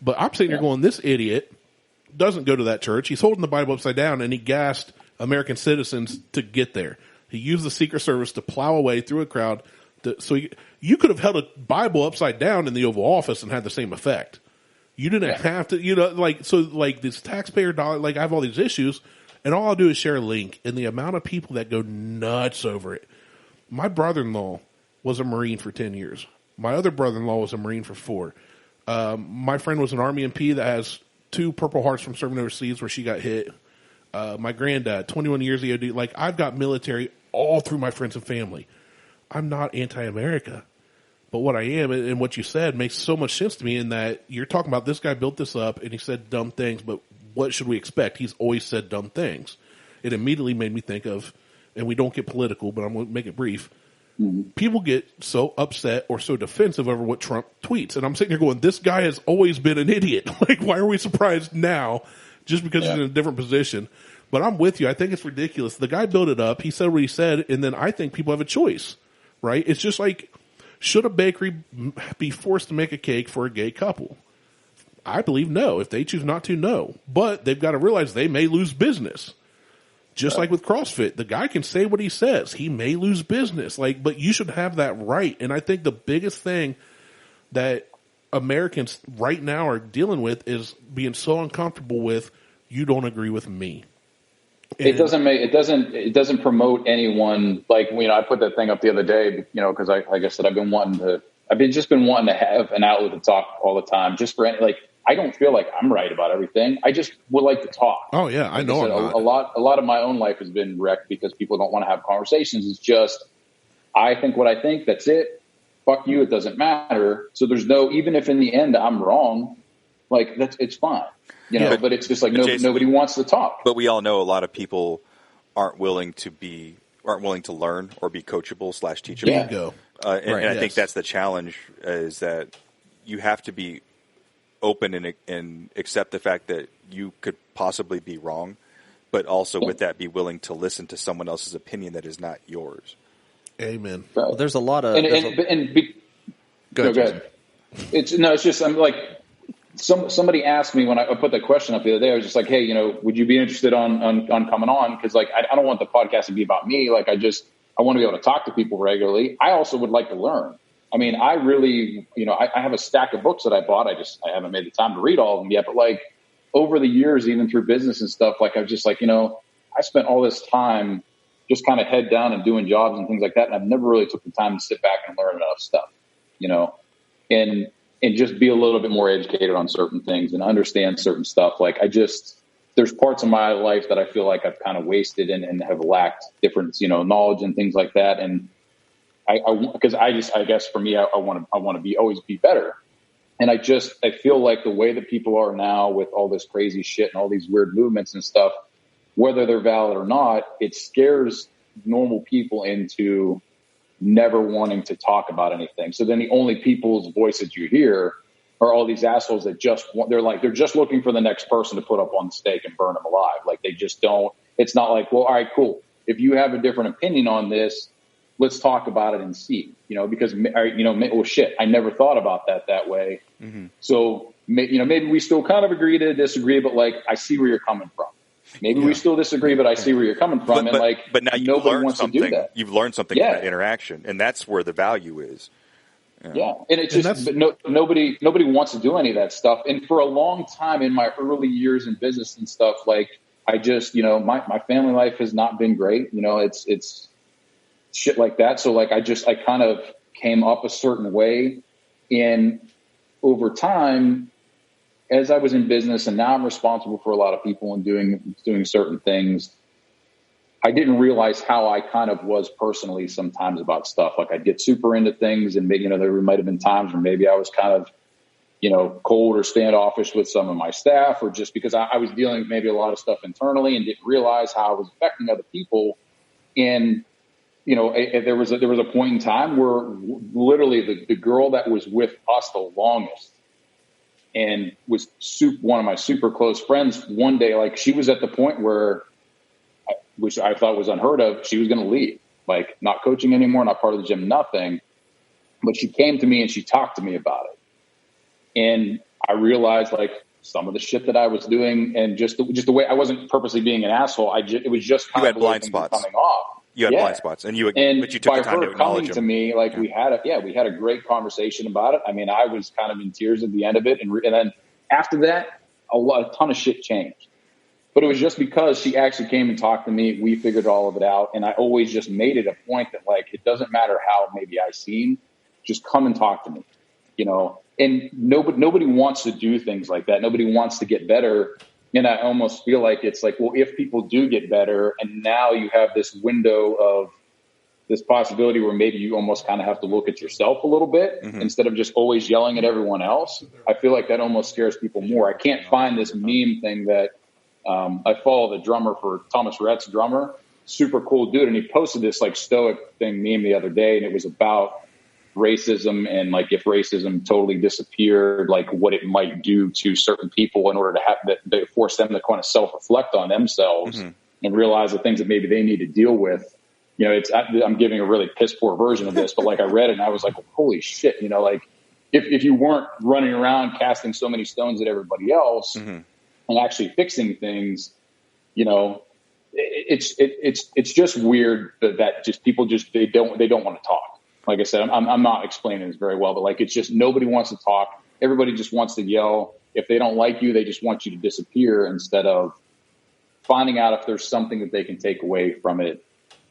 S1: But I'm sitting here going, this idiot doesn't go to that church. He's holding the Bible upside down, and he gassed American citizens to get there. He used the Secret Service to plow away through a crowd. So you could have held a Bible upside down in the Oval Office and had the same effect. You didn't have to, this taxpayer dollar, I have all these issues, and all I'll do is share a link, and the amount of people that go nuts over it. My brother-in-law was a Marine for 10 years. My other brother-in-law was a Marine for 4. My friend was an Army MP that has 2 Purple Hearts from serving overseas where she got hit. My granddad, 21 years EOD. I've got military all through my friends and family. I'm not anti-America. But what I am, and what you said, makes so much sense to me in that you're talking about this guy built this up, and he said dumb things, but what should we expect? He's always said dumb things. It immediately made me think of, and we don't get political, but I'm going to make it brief, people get so upset or so defensive over what Trump tweets. And I'm sitting here going, this guy has always been an idiot. Why are we surprised now just because he's in a different position? But I'm with you. I think it's ridiculous. The guy built it up. He said what he said, and then I think people have a choice, right? It's just like, should a bakery be forced to make a cake for a gay couple? I believe no. If they choose not to, no. But they've got to realize they may lose business. Just like with CrossFit, the guy can say what he says. He may lose business. But you should have that right. And I think the biggest thing that Americans right now are dealing with is being so uncomfortable with, you don't agree with me. And
S3: it doesn't promote anyone. I put that thing up the other day, because like I said, I've been wanting to have an outlet to talk all the time, just for I don't feel like I'm right about everything. I just would like to talk.
S1: Oh yeah, I know.
S3: A lot of my own life has been wrecked because people don't want to have conversations. It's just, I think what I think. That's it. Fuck you. It doesn't matter. So there's even if in the end I'm wrong, it's fine. But it's just nobody wants to talk.
S4: But we all know a lot of people aren't willing to learn or be coachable / teachable.
S1: Dingo.
S4: And I think that's the challenge, is that you have to be open and accept the fact that you could possibly be wrong, but also with that be willing to listen to someone else's opinion that is not yours.
S1: Amen.
S2: Well, there's a lot of
S3: go ahead. It's just somebody asked me when I put that question up the other day. I was just like, hey, would you be interested on coming on? Because I don't want the podcast to be about me. I want to be able to talk to people regularly. I also would like to learn. I mean, I really, I have a stack of books that I bought. I haven't made the time to read all of them yet. But over the years, even through business and stuff, I was just I spent all this time just kind of head down and doing jobs and things like that. And I've never really took the time to sit back and learn enough stuff, and just be a little bit more educated on certain things and understand certain stuff. There's parts of my life that I feel like I've kind of wasted and have lacked different, knowledge and things like that. And I guess for me, I want to always be better. And I feel like the way that people are now with all this crazy shit and all these weird movements and stuff, whether they're valid or not, it scares normal people into never wanting to talk about anything. So then the only people's voices you hear are all these assholes that they're just looking for the next person to put up on the stake and burn them alive. They just don't. It's not well, all right, cool. If you have a different opinion on this, let's talk about it and see, because, well, shit, I never thought about that way. Mm-hmm. So, maybe we still kind of agree to disagree, but I see where you're coming from. Maybe we still disagree, but I see where you're coming from.
S4: But now you've learned something.
S3: To do that.
S4: You've learned something from that interaction, and that's where the value is.
S3: Yeah. And it's just, nobody wants to do any of that stuff. And for a long time in my early years in business and stuff, I just, my family life has not been great. It's shit like that. So I kind of came up a certain way, and over time, as I was in business and now I'm responsible for a lot of people and doing certain things, I didn't realize how I kind of was personally sometimes about stuff. I'd get super into things, and maybe, there might've been times where maybe I was kind of cold or standoffish with some of my staff, or just because I was dealing with maybe a lot of stuff internally and didn't realize how I was affecting other people. And, there was a point in time where literally the girl that was with us the longest and was one of my super close friends, one day, like, she was at the point where, which I thought was unheard of, she was going to leave, like, not coaching anymore, not part of the gym, nothing. But she came to me and she talked to me about it. And I realized, like, some of the shit that I was doing, and just the way I wasn't purposely being an asshole. It was just kind
S4: you
S3: of
S4: had blind spots
S3: coming off.
S4: You had blind spots, but you took the time to acknowledge them. To me, like,
S3: we had a great conversation about it. I mean, I was kind of in tears at the end of it, and then after that, a ton of shit changed. But it was just because she actually came and talked to me. We figured all of it out, and I always just made it a point that, like, it doesn't matter how maybe I seem, just come and talk to me, And nobody wants to do things like that. Nobody wants to get better. And I almost feel like it's like, well, if people do get better, and now you have this window of this possibility where maybe you almost kind of have to look at yourself a little bit instead of just always yelling at everyone else. I feel like that almost scares people more. I can't find this meme thing that I follow the drummer for Thomas Rhett's drummer, super cool dude. And he posted this like stoic thing meme the other day, and it was about racism and, like, if racism totally disappeared, like, what it might do to certain people in order to have that, force them to kind of self-reflect on themselves and realize the things that maybe they need to deal with. I'm giving a really piss poor version of this, but, like, I read it and I was like, holy shit, like, if you weren't running around casting so many stones at everybody else and actually fixing things, it's just weird that just people they don't want to talk. Like I said, I'm not explaining this very well, but, like, it's just nobody wants to talk. Everybody just wants to yell. If they don't like you, they just want you to disappear instead of finding out if there's something that they can take away from it,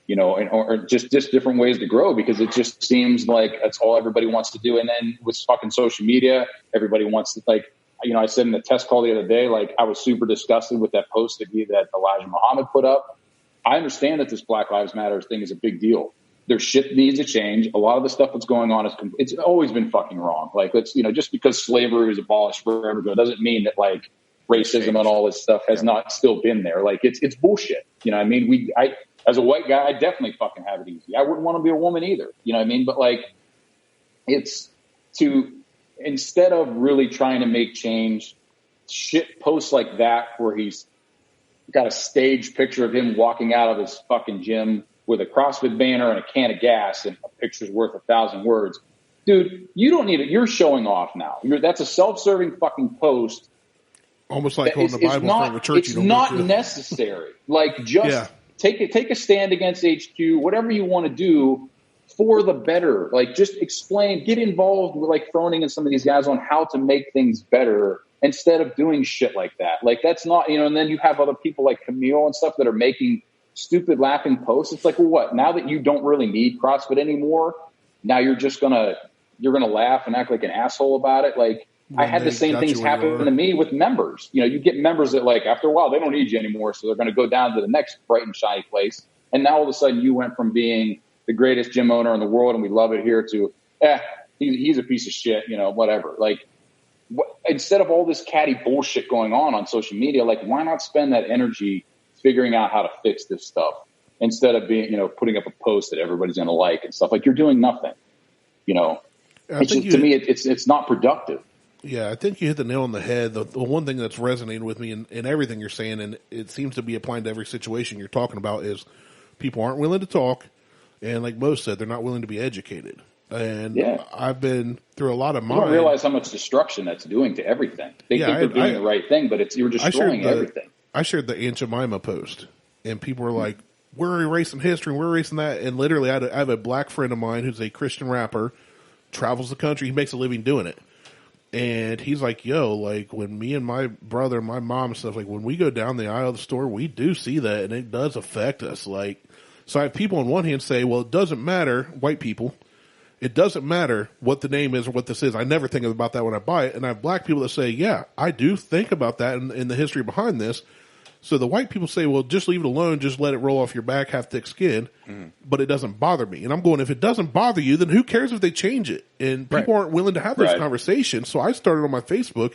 S3: or just different ways to grow, because it just seems like that's all everybody wants to do. And then with fucking social media, everybody wants to, like, I said in the test call the other day, like, I was super disgusted with that post that Elijah Muhammad put up. I understand that this Black Lives Matter thing is a big deal. Their shit needs to change. A lot of the stuff that's going on it's always been fucking wrong. Like, let's, just because slavery was abolished forever ago doesn't mean that, like, racism and all this stuff has not still been there. Like, it's bullshit. You know what I mean? As a white guy, I definitely fucking have it easy. I wouldn't want to be a woman either. You know what I mean? But, like, it's instead of really trying to make change, shit posts like that where he's got a staged picture of him walking out of his fucking gym with a CrossFit banner and a can of gas, and a picture's worth 1,000 words. Dude, you don't need it. You're showing off now. That's a self-serving fucking post.
S1: Almost like holding the Bible from the church.
S3: It's not necessary. Like, just take a stand against HQ, whatever you want to do for the better. Like, just explain, get involved with, like, Froning and some of these guys on how to make things better instead of doing shit like that. Like, that's not, and then you have other people like Camille and stuff that are making stupid laughing posts. It's like, well, what? Now that you don't really need CrossFit anymore, now you're gonna laugh and act like an asshole about it. Like, I had the same things happen to me with members. You get members that, like, after a while they don't need you anymore, so they're going to go down to the next bright and shiny place. And now all of a sudden you went from being the greatest gym owner in the world and we love it here to, he's a piece of shit, whatever. Like, instead of all this catty bullshit going on social media, like, why not spend that energy figuring out how to fix this stuff instead of being, putting up a post that everybody's going to like and stuff? Like, you're doing nothing, to me, it's not productive.
S1: Yeah, I think you hit the nail on the head. The one thing that's resonating with me in everything you're saying, and it seems to be applying to every situation you're talking about, is people aren't willing to talk, and like Mo said, they're not willing to be educated. And I've been through a lot of mine.
S3: You don't realize how much destruction that's doing to everything. They think they're doing the right thing, but you're destroying everything.
S1: I shared the Aunt Jemima post, and people were like, we're erasing history, we're erasing that. And literally, I have a black friend of mine who's a Christian rapper, travels the country, he makes a living doing it. And he's like, yo, like, when me and my brother and my mom and stuff, like, when we go down the aisle of the store, we do see that, and it does affect us. Like, so I have people on one hand say, well, it doesn't matter, white people, it doesn't matter what the name is or what this is. I never think about that when I buy it. And I have black people that say, yeah, I do think about that in the history behind this. So the white people say, well, just leave it alone. Just let it roll off your back, have thick skin. But it doesn't bother me. And I'm going, if it doesn't bother you, then who cares if they change it? And people aren't willing to have those conversations. So I started on my Facebook,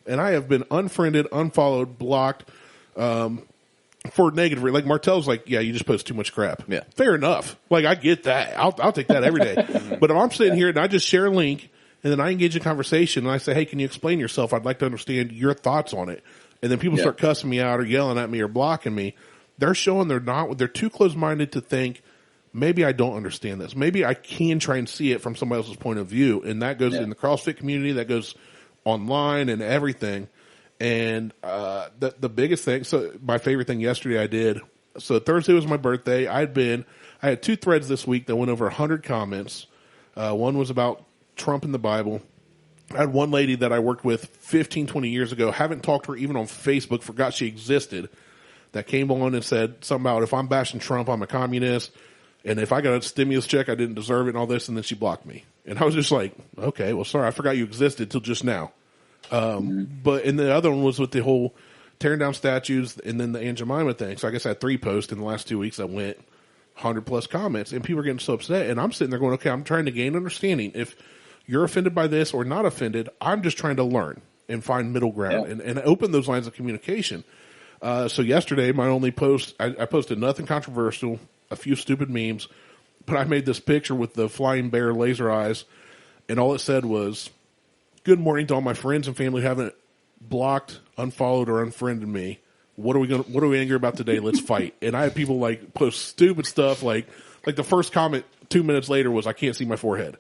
S1: and I have been unfriended, unfollowed, blocked, for negative. Like Martelle's like, yeah, you just post too much crap.
S2: Yeah.
S1: Fair enough. Like, I get that. I'll take that every day. But if I'm sitting here and I just share a link and then I engage in conversation and I say, hey, can you explain yourself? I'd like to understand your thoughts on it. And then people start cussing me out or yelling at me or blocking me. They're showing they're too close-minded to think, maybe I don't understand this. Maybe I can try and see it from somebody else's point of view. And that goes in the CrossFit community, that goes online and everything. And the biggest thing, so my favorite thing yesterday I did, so Thursday was my birthday. I had 2 threads this week that went over 100 comments. One was about Trump and the Bible. I had one lady that I worked with 15, 20 years ago, haven't talked to her even on Facebook, forgot she existed, that came on and said something about, if I'm bashing Trump, I'm a communist, and if I got a stimulus check, I didn't deserve it and all this, and then she blocked me. And I was just like, okay, well, sorry, I forgot you existed till just now. But and the other one was with the whole tearing down statues and then the Aunt Jemima thing. So I guess I had 3 posts in the last 2 weeks that went 100+ comments, and people were getting so upset. And I'm sitting there going, okay, I'm trying to gain understanding. If you're offended by this or not offended, I'm just trying to learn and find middle ground and open those lines of communication. So yesterday, my only post, I posted nothing controversial, a few stupid memes, but I made this picture with the flying bear laser eyes, and all it said was, good morning to all my friends and family who haven't blocked, unfollowed, or unfriended me. What are we angry about today? Let's fight. And I had people like post stupid stuff like the first comment 2 minutes later was, I can't see my forehead.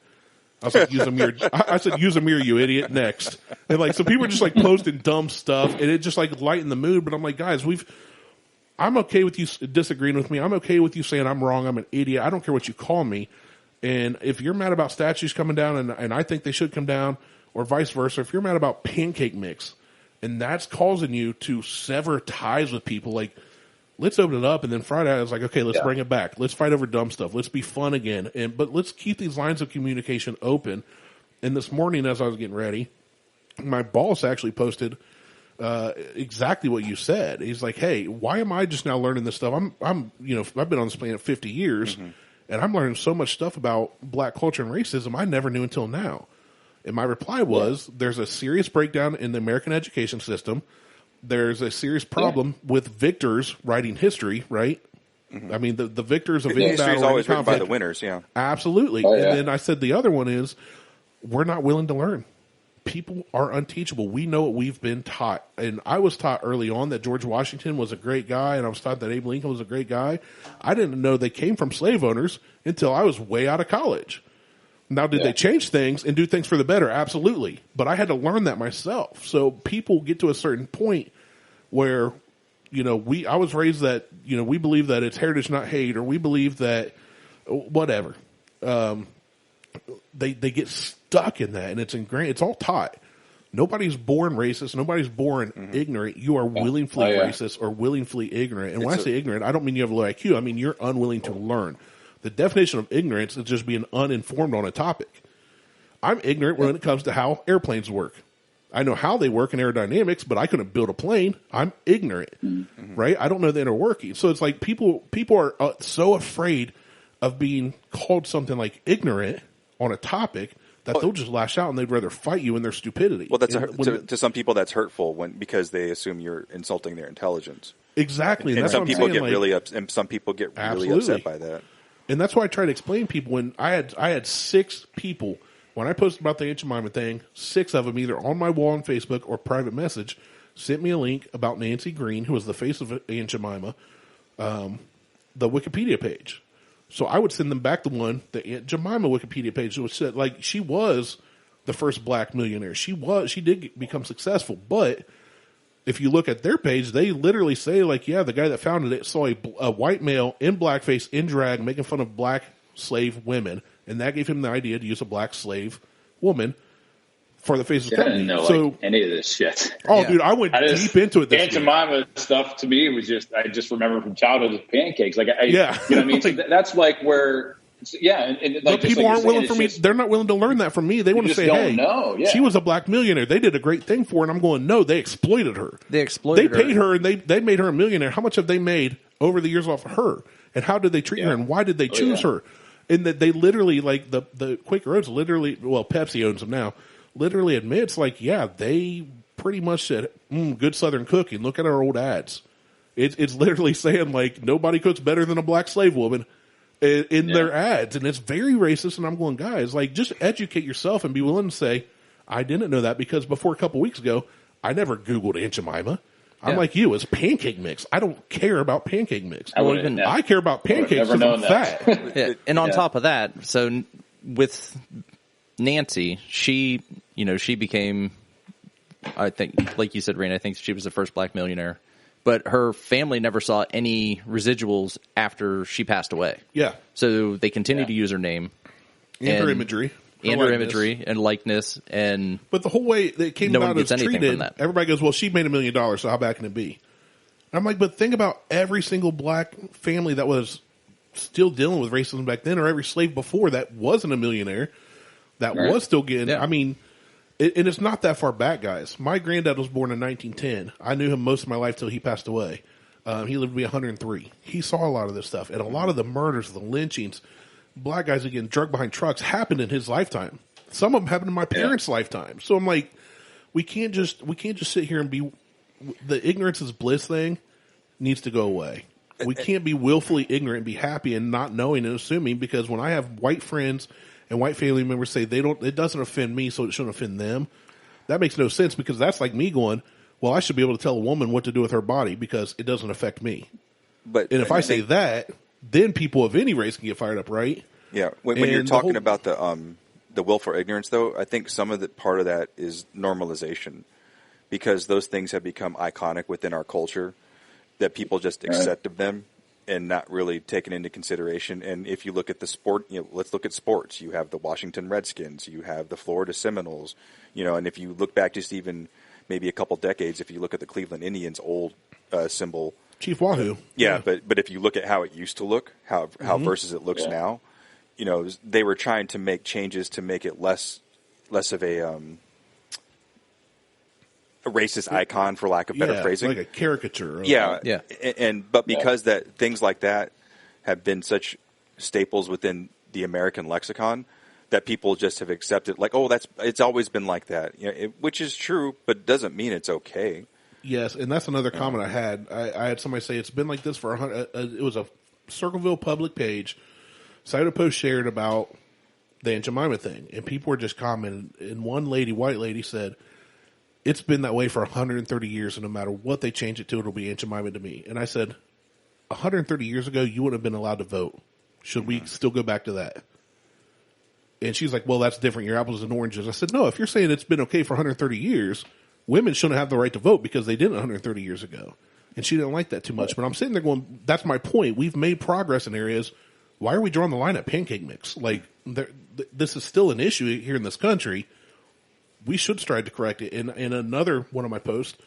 S1: I was like, use a mirror. I said, use a mirror, you idiot. Next. And like, so people are just like posting dumb stuff, and it just like lightened the mood. But I'm like, guys, I'm okay with you disagreeing with me. I'm okay with you saying I'm wrong. I'm an idiot. I don't care what you call me. And if you're mad about statues coming down and I think they should come down, or vice versa, if you're mad about pancake mix and that's causing you to sever ties with people, like, let's open it up. And then Friday I was like, okay, let's bring it back. Let's fight over dumb stuff. Let's be fun again. But let's keep these lines of communication open. And this morning as I was getting ready, my boss actually posted exactly what you said. He's like, hey, why am I just now learning this stuff? I've been on this planet 50 years and I'm learning so much stuff about black culture and racism I never knew until now. And my reply was, there's a serious breakdown in the American education system. There's a serious problem with victors writing history, right? I mean, the victors of any battle
S4: is always written by the winners,
S1: Absolutely. Oh, yeah. And then I said the other one is, we're not willing to learn. People are unteachable. We know what we've been taught. And I was taught early on that George Washington was a great guy, and I was taught that Abe Lincoln was a great guy. I didn't know they came from slave owners until I was way out of college. Now, did they change things and do things for the better? Absolutely. But I had to learn that myself. So people get to a certain point where, I was raised that, we believe that it's heritage, not hate, or we believe that whatever. They get stuck in that, and it's ingrained. It's all taught. Nobody's born racist. Nobody's born ignorant. You are willingly racist or willingly ignorant. And when I say ignorant, I don't mean you have a low IQ. I mean you're unwilling to learn. The definition of ignorance is just being uninformed on a topic. I'm ignorant when it comes to how airplanes work. I know how they work in aerodynamics, but I couldn't build a plane. I'm ignorant, right? I don't know the inner working. So it's like people are so afraid of being called something like ignorant on a topic that they'll just lash out and they'd rather fight you in their stupidity.
S4: Well, to some people that's hurtful because they assume you're insulting their intelligence.
S1: Exactly.
S4: And some people get really upset, and some people get really upset by that.
S1: And that's why I try to explain people when I had 6 people when I posted about the Aunt Jemima thing, 6 of them either on my wall on Facebook or private message sent me a link about Nancy Green, who was the face of Aunt Jemima, the Wikipedia page. So I would send them back the Aunt Jemima Wikipedia page, which said like she was the first black millionaire. She did become successful, but if you look at their page, they literally say like, yeah, the guy that founded it saw a white male in blackface in drag making fun of black slave women, and that gave him the idea to use a black slave woman for the face of the company.
S3: I didn't know any of this shit.
S1: Oh, dude, I went deep into it.
S3: Aunt Jemima stuff to me was I just remember from childhood as pancakes. You know what I mean? So that's like where Yeah, and like,
S1: but people aren't willing for me. They're not willing to learn that from me. They want to say, "Hey, she was a black millionaire. They did a great thing for her." And I'm going, "No, they exploited her. They paid her, and they made her a millionaire. How much have they made over the years off of her? And how did they treat her? And why did they choose her? And that they literally, like the Quaker Oats, literally, well, Pepsi owns them now. Literally admits, like, yeah, they pretty much said, "Good Southern cooking. Look at our old ads." It's literally saying, like, nobody cooks better than a black slave woman in their ads. And it's very racist. And I'm going, guys, like, just educate yourself and be willing to say, I didn't know that, because before a couple weeks ago, I never Googled Aunt Jemima. I'm like you, it's pancake mix. I don't care about pancake mix. I care about pancakes because I'm fat.
S2: And on top of that, so with Nancy, she became, I think, like you said, Rain, I think she was the first black millionaire. But her family never saw any residuals after she passed away.
S1: Yeah.
S2: So they continued to use her name.
S1: And her imagery.
S2: And her imagery and likeness.
S1: But the whole way that it came out as treated, everybody goes, well, she made $1 million, so how bad can it be? I'm like, but think about every single black family that was still dealing with racism back then, or every slave before that wasn't a millionaire, that was still getting, I mean... And it's not that far back, guys. My granddad was born in 1910. I knew him most of my life till he passed away. He lived to be 103. He saw a lot of this stuff. And a lot of the murders, the lynchings, black guys getting drugged behind trucks happened in his lifetime. Some of them happened in my parents' lifetime. So I'm like, we can't just sit here and be, the ignorance is bliss thing needs to go away. We can't be willfully ignorant and be happy and not knowing and assuming, because when I have white friends and white family members say it doesn't offend me, so it shouldn't offend them, that makes no sense, because that's like me going, well, I should be able to tell a woman what to do with her body because it doesn't affect me. And if I say that, then people of any race can get fired up, right?
S4: Yeah. When you're talking about the willful ignorance, though, I think some of the part of that is normalization, because those things have become iconic within our culture that people just accept of them and not really taken into consideration. And if you look at the sport, let's look at sports. You have the Washington Redskins, you have the Florida Seminoles, and if you look back just even maybe a couple decades, if you look at the Cleveland Indians' old symbol,
S1: Chief Wahoo.
S4: Yeah, but if you look at how it used to look, how versus it looks now, they were trying to make changes to make it less of a racist icon, for lack of better phrasing,
S1: like a caricature.
S4: But because that things like that have been such staples within the American lexicon, that people just have accepted, like, oh, it's always been like that, which is true, but doesn't mean it's okay.
S1: Yes, and that's another comment I had. I had somebody say it's been like this for it was a Circleville public page. Cited a post shared about the Aunt Jemima thing, and people were just commenting. And one lady, white lady, said, it's been that way for 130 years, and no matter what they change it to, it'll be Aunt Jemima to me. And I said, 130 years ago, you wouldn't have been allowed to vote. Should we still go back to that? And she's like, well, that's different. Your apples and oranges. I said, no, if you're saying it's been okay for 130 years, women shouldn't have the right to vote because they didn't 130 years ago. And she didn't like that too much. But I'm sitting there going, that's my point. We've made progress in areas. Why are we drawing the line at pancake mix? Like, this is still an issue here in this country. We should strive to correct it. In another one of my posts,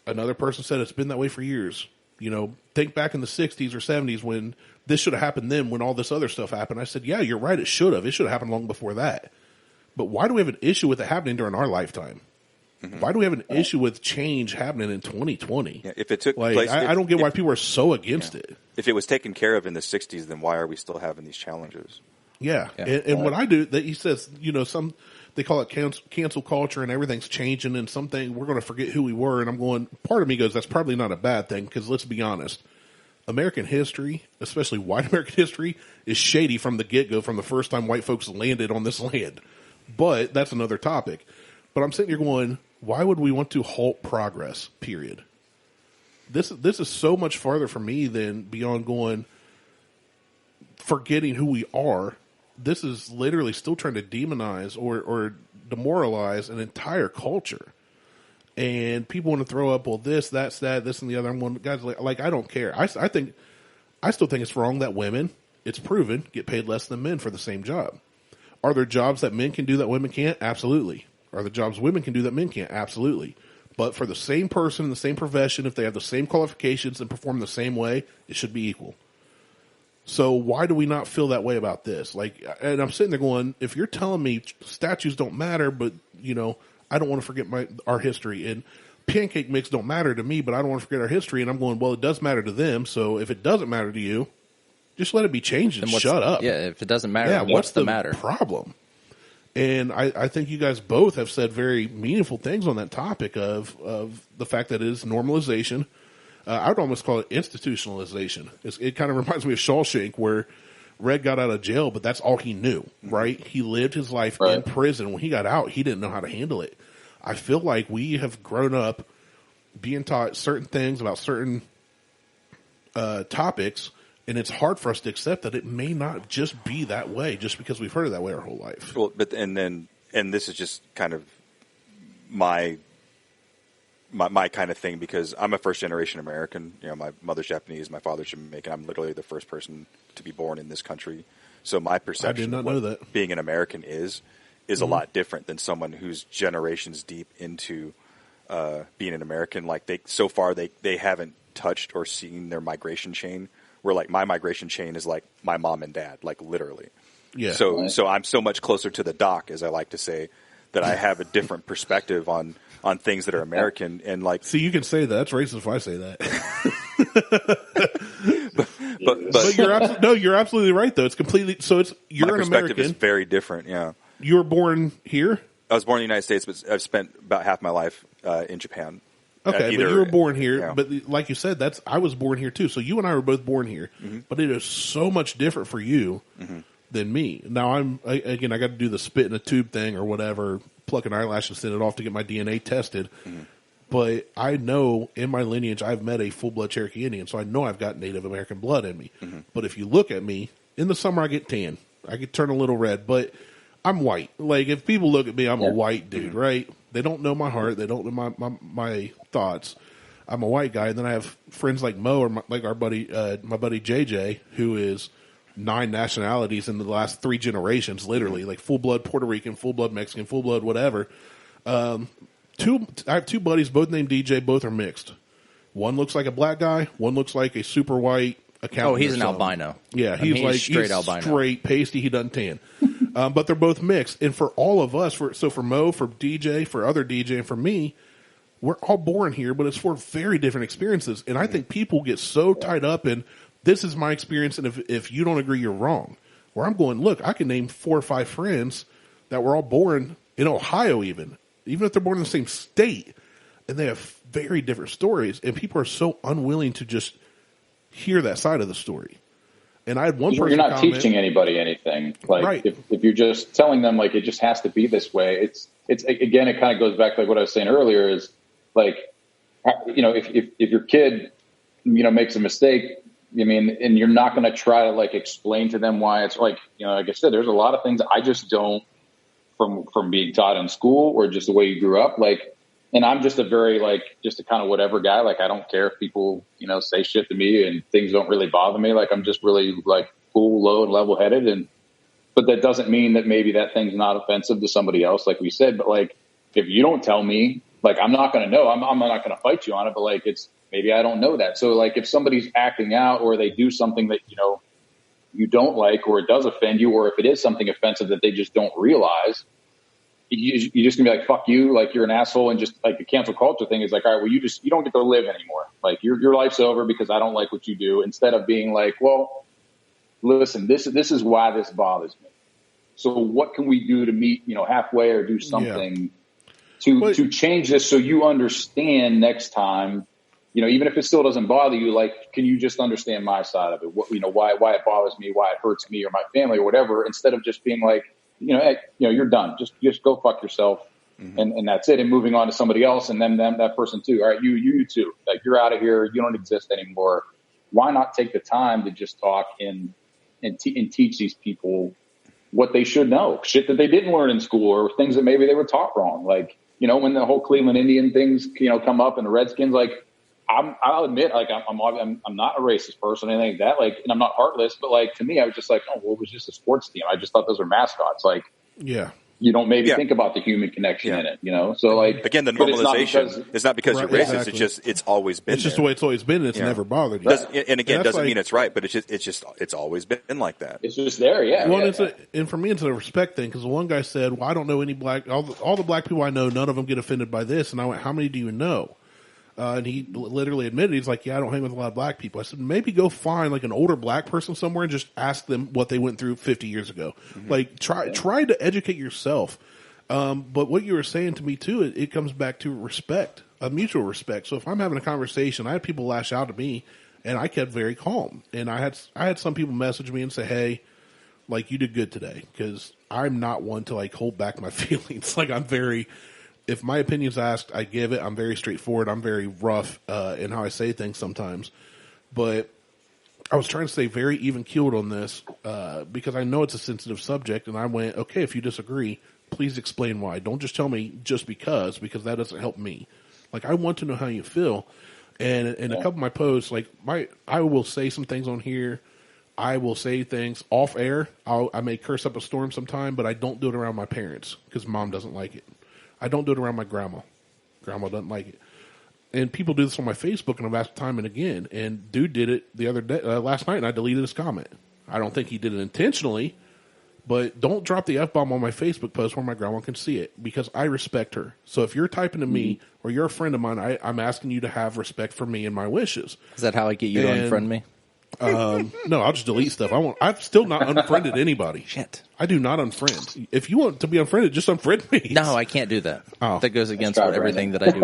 S1: another person said it's been that way for years. Think back in the 60s or 70s when this should have happened then, when all this other stuff happened. I said, yeah, you're right, it should have. It should have happened long before that. But why do we have an issue with it happening during our lifetime? Mm-hmm. Why do we have an issue with change happening in 2020?
S4: Yeah, if it took place,
S1: I don't get why people are so against it.
S4: If it was taken care of in the 60s, then why are we still having these challenges?
S1: Yeah. And what I do, that he says, they call it cancel culture and everything's changing and something, we're going to forget who we were. And I'm going, part of me goes, that's probably not a bad thing, because let's be honest. American history, especially white American history, is shady from the get-go, from the first time white folks landed on this land. But that's another topic. But I'm sitting here going, why would we want to halt progress, period? This is so much farther from me than beyond going, forgetting who we are. This is literally still trying to demonize or demoralize an entire culture. And people want to throw up, well, this, that's that, this, and the other. I'm going, guys, like I don't care. I still think it's wrong that women, it's proven, get paid less than men for the same job. Are there jobs that men can do that women can't? Absolutely. Are there jobs women can do that men can't? Absolutely. But for the same person in the same profession, if they have the same qualifications and perform the same way, it should be equal. So why do we not feel that way about this? Like, and I'm sitting there going, if you're telling me statues don't matter, but I don't want to forget our history, and pancake mix don't matter to me, but I don't want to forget our history. And I'm going, well, it does matter to them. So if it doesn't matter to you, just let it be changed and shut up.
S2: Yeah, if it doesn't matter, what's the matter?
S1: Problem? And I think you guys both have said very meaningful things on that topic of the fact that it is normalization. I would almost call it institutionalization. It kind of reminds me of Shawshank, where Red got out of jail, but that's all he knew, right? He lived his life in prison. When he got out, he didn't know how to handle it. I feel like we have grown up being taught certain things about certain topics, and it's hard for us to accept that it may not just be that way just because we've heard it that way our whole life.
S4: Well, and this is just kind of my kind of thing, because I'm a first generation American. My mother's Japanese, my father's Jamaican. I'm literally the first person to be born in this country. So my perception of what being an American is a lot different than someone who's generations deep into being an American. Like they haven't touched or seen their migration chain, where like my migration chain is like my mom and dad, like literally. Yeah. So I'm so much closer to the dock, as I like to say, that I have a different perspective on things that are American. And like,
S1: see, you can say that. That's racist if I say that. but you're absolutely right though. It's completely, so you're
S4: my
S1: an
S4: perspective
S1: American.
S4: is very different. Yeah.
S1: You were born here?
S4: I was born in the United States, but I've spent about half my life in Japan.
S1: Okay, but you were born here. But like you said, I was born here too. So you and I were both born here. Mm-hmm. But it is so much different for you than me. Now I got to do the spit in a tube thing or whatever, pluck an eyelash and send it off to get my DNA tested. Mm-hmm. But I know in my lineage I've met a full-blood Cherokee Indian, so I know I've got Native American blood in me. Mm-hmm. But if you look at me, in the summer I get tan. I get turn a little red, but I'm white. Like, if people look at me, I'm a white dude, right? They don't know my heart. They don't know my thoughts. I'm a white guy. And then I have friends like Mo, or like our buddy, my buddy JJ, who is 9 nationalities in the last 3 generations, literally, like full-blood Puerto Rican, full-blood Mexican, full-blood whatever. I have 2 buddies, both named DJ, both are mixed. One looks like a black guy, one looks like a super white accountant.
S2: Oh, he's an albino.
S1: Yeah, he's straight albino. Straight, pasty, he doesn't tan. But they're both mixed. And for all of us, for Mo, for DJ, for other DJ, and for me, we're all born here, but it's for very different experiences. And I think people get so tied up in, this is my experience, and if you don't agree, you're wrong. Where I'm going, look, I can name 4 or 5 friends that were all born in Ohio even if they're born in the same state, and they have very different stories. And people are so unwilling to just hear that side of the story. And I had one person.
S3: You're not teaching anybody anything. Like, right. if you're just telling them like it just has to be this way, it's again, it kind of goes back to like what I was saying earlier is like, if your kid, makes a mistake, and you're not going to try to like explain to them why it's like, like I said, there's a lot of things I just don't from being taught in school or just the way you grew up. Like, and I'm just a very just a kind of whatever guy. Like, I don't care if people, say shit to me and things don't really bother me. Like, I'm just really like cool, low and level headed. But that doesn't mean that maybe that thing's not offensive to somebody else, like we said. But like, if you don't tell me, like, I'm not going to know. I'm not going to fight you on it. But like, maybe I don't know that. So like, if somebody's acting out or they do something that, you don't like, or it does offend you, or if it is something offensive that they just don't realize, you just gonna be like, fuck you, like you're an asshole. And just like the cancel culture thing is like, all right, well, you don't get to live anymore. Like your life's over because I don't like what you do, instead of being like, well, listen, this is why this bothers me. So what can we do to meet, halfway or do something to change this so you understand next time, even if it still doesn't bother you, like, can you just understand my side of it? What, why it bothers me, why it hurts me or my family or whatever, instead of just being like, hey, you're done. Just go fuck yourself. Mm-hmm. And that's it. And moving on to somebody else and then that person too. All right. You too. Like, you're out of here. You don't exist anymore. Why not take the time to just talk and teach these people what they should know, shit that they didn't learn in school or things that maybe they were taught wrong. Like, when the whole Cleveland Indian things, come up and the Redskins, like, I'll admit, like, I'm not a racist person or anything like that. Like, and I'm not heartless, but like, to me, I was just like, oh, well, it was just a sports team. I just thought those were mascots. Like,
S1: yeah.
S3: you don't maybe think about the human connection in it, you know? So like,
S4: again, the normalization is not because you're racist. Exactly. It's always been.
S1: It's just the way it's always been. And it's never bothered you.
S4: And again, doesn't mean it's right, but it's always been like that.
S3: It's just there. Yeah.
S1: Well, and for me, it's a respect thing. Cause the one guy said, well, I don't know any all the black people I know, none of them get offended by this. And I went, how many do you know? And he literally admitted, he's like, yeah, I don't hang with a lot of black people. I said, maybe go find like an older black person somewhere and just ask them what they went through 50 years ago. Mm-hmm. Like try to educate yourself. But what you were saying to me too, it comes back to respect, a mutual respect. So if I'm having a conversation, I had people lash out at me and I kept very calm. And I had some people message me and say, hey, like you did good today. Cause I'm not one to like hold back my feelings. Like if my opinion's asked, I give it. I'm very straightforward. I'm very rough in how I say things sometimes. But I was trying to stay very even-keeled on this because I know it's a sensitive subject. And I went, okay, if you disagree, please explain why. Don't just tell me just because that doesn't help me. Like, I want to know how you feel. And in a couple of my posts, like I will say some things on here. I will say things off air. I may curse up a storm sometime, but I don't do it around my parents because mom doesn't like it. I don't do it around my grandma. Grandma doesn't like it. And people do this on my Facebook, and I've asked time and again. And dude did it the other day, last night, and I deleted his comment. I don't think he did it intentionally, but don't drop the F-bomb on my Facebook post where my grandma can see it because I respect her. So if you're typing to me or you're a friend of mine, I'm asking you to have respect for me and my wishes.
S2: Is that how I get you to unfriend me?
S1: No, I'll just delete stuff. I've still not unfriended anybody.
S2: Shit.
S1: I do not unfriend. If you want to be unfriended, just unfriend me.
S2: No, I can't do that. Oh. That goes against everything that I do.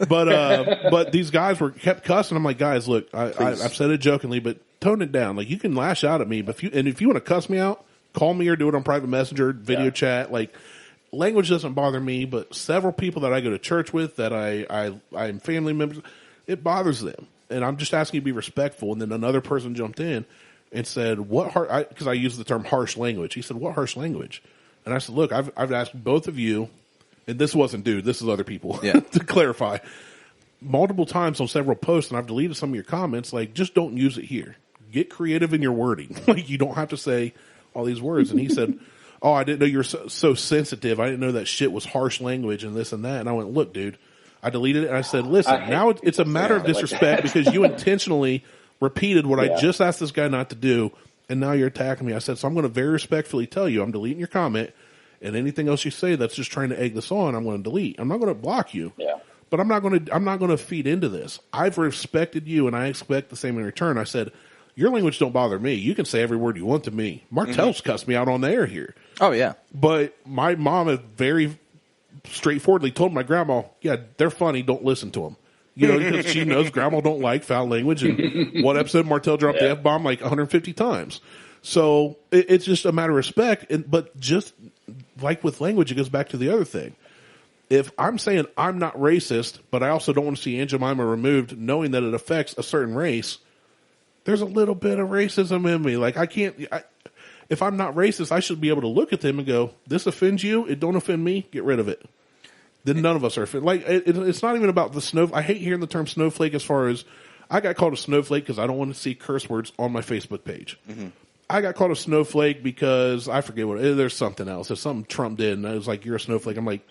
S1: But these guys kept cussing. I'm like, guys, look, I've said it jokingly, but tone it down. Like, you can lash out at me, but if you want to cuss me out, call me or do it on private messenger, video chat. Like, language doesn't bother me, but several people that I go to church with, that I'm family members, it bothers them. And I'm just asking you to be respectful. And then another person jumped in and said, because I used the term harsh language. He said, what harsh language? And I said, look, I've asked both of you, and this wasn't dude, this is other people, to clarify, multiple times on several posts, and I've deleted some of your comments, like, just don't use it here. Get creative in your wording. Like, you don't have to say all these words. And he said, oh, I didn't know you were so sensitive. I didn't know that shit was harsh language and this and that. And I went, look, dude. I deleted it and I said, listen, now it's a matter of disrespect because you intentionally repeated what I just asked this guy not to do, and now you're attacking me. I said, so I'm going to very respectfully tell you I'm deleting your comment, and anything else you say that's just trying to egg this on, I'm going to delete. I'm not going to block you, but I'm not going to feed into this. I've respected you, and I expect the same in return. I said, your language don't bother me. You can say every word you want to me. Martelle's cussed me out on the air here.
S2: Oh, yeah. But
S1: my mom is very straightforwardly told my grandma, yeah, they're funny, don't listen to them. You know, because she knows grandma don't like foul language. And one episode, Martelle dropped the F-bomb like 150 times. So it's just a matter of respect. But just like with language, it goes back to the other thing. If I'm saying I'm not racist, but I also don't want to see Aunt Jemima removed, knowing that it affects a certain race, there's a little bit of racism in me. Like, if I'm not racist, I should be able to look at them and go, this offends you? It don't offend me? Get rid of it. Then none of us are offended. Like, it's not even about the snowflake. I hate hearing the term snowflake as far as I got called a snowflake because I don't want to see curse words on my Facebook page. Mm-hmm. I got called a snowflake because I forget there's something else. There's something Trump did, and I was like, you're a snowflake. I'm like,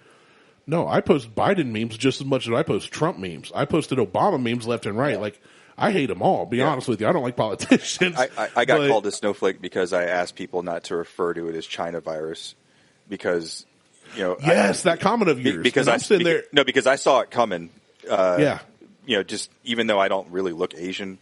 S1: no, I post Biden memes just as much as I post Trump memes. I posted Obama memes left and right. Like, I hate them all, be honest with you. I don't like politicians.
S4: I got called a snowflake because I asked people not to refer to it as China virus because, you know.
S1: Yes, that comment of yours.
S4: Because I'm sitting there. No, because I saw it coming. You know, just even though I don't really look Asian,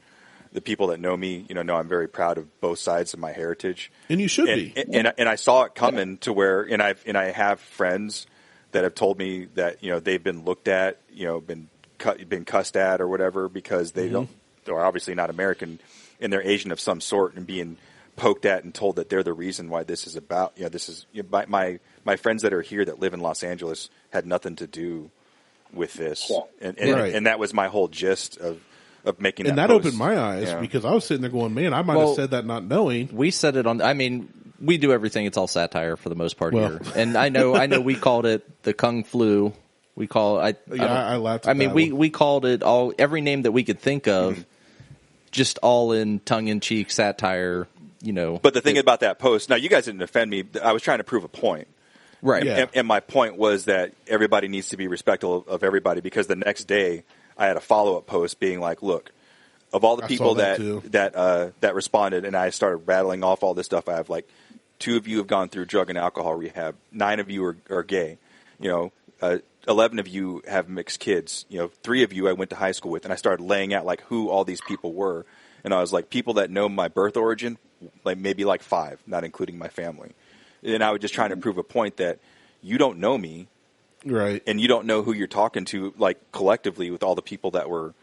S4: the people that know me, you know I'm very proud of both sides of my heritage.
S1: And you should be.
S4: And I saw it coming to where, and I have friends that have told me that, you know, they've been looked at, you know, been cussed at or whatever because they don't. They're obviously not American, and they're Asian of some sort, and being poked at and told that they're the reason why this is about. You know, this is my friends that are here that live in Los Angeles had nothing to do with this, and that was my whole gist of making. And that
S1: post. Opened my eyes because I was sitting there going, "Man, I might have said that not knowing."
S2: We said it on. I mean, we do everything. It's all satire for the most part here, and I know we called it the Kung Flu. We call it.
S1: I laughed.
S2: I mean, we called it every name that we could think of. Just all in tongue-in-cheek satire, you know.
S4: But the thing about that post, now you guys didn't offend me. I was trying to prove a point.
S2: Right.
S4: Yeah. And my point was that everybody needs to be respectful of everybody, because the next day I had a follow-up post being like, look, of all the people that responded, and I started rattling off all this stuff. I have 2 of you have gone through drug and alcohol rehab. 9 of you are gay. 11 of you have mixed kids. 3 of you I went to high school with, and I started laying out who all these people were. And I was like, people that know my birth origin, maybe 5, not including my family. And I was just trying to prove a point that you don't know me,
S1: right?
S4: And you don't know who you're talking to, collectively, with all the people that were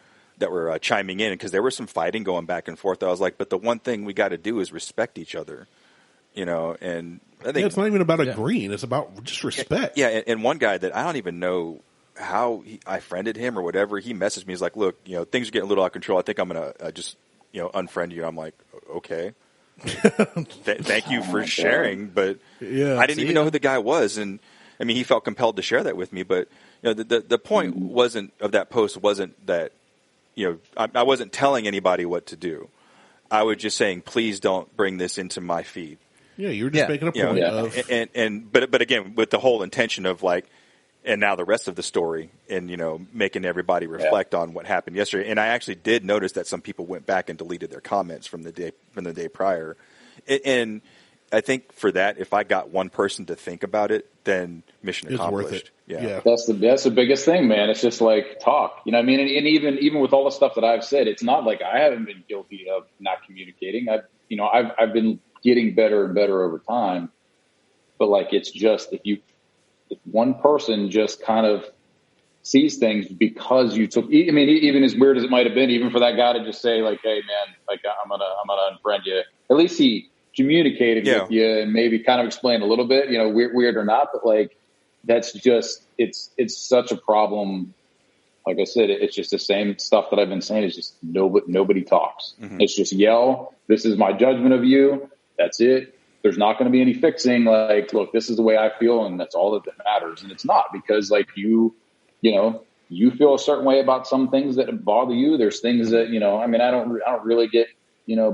S4: chiming in, because there was some fighting going back and forth. I was like, but the one thing we got to do is respect each other, And I think
S1: it's not even about agreeing; it's about just respect.
S4: Yeah, and one guy that I don't even know how I friended him or whatever, he messaged me. He's like, "Look, things are getting a little out of control. I think I'm gonna just unfriend you." I'm like, "Okay." Thank you for sharing, but I didn't even know who the guy was, and I mean, he felt compelled to share that with me. But the point wasn't of that post wasn't that I wasn't telling anybody what to do. I was just saying, please don't bring this into my feed.
S1: Yeah, you were just making a point of,
S4: but again, with the whole intention of and now the rest of the story, and making everybody reflect on what happened yesterday. And I actually did notice that some people went back and deleted their comments from the day prior. And I think for that, if I got one person to think about it, then mission accomplished.
S1: It's worth it.
S4: Yeah.
S3: That's the biggest thing, man. It's just talk. You know what I mean? And even with all the stuff that I've said, it's not like I haven't been guilty of not communicating. I've been getting better and better over time. But it's just if one person just kind of sees things because you took, I mean, even as weird as it might have been, even for that guy to just say hey man, I'm gonna unfriend you. At least he communicated with you and maybe kind of explained a little bit, weird or not, but that's just, it's such a problem. Like I said, it's just the same stuff that I've been saying. It's just nobody talks. Mm-hmm. It's just yell. This is my judgment of you. That's it. There's not going to be any fixing. Look, this is the way I feel, and that's all that matters. And it's not, because you feel a certain way about some things that bother you. There's things that I mean, I don't really get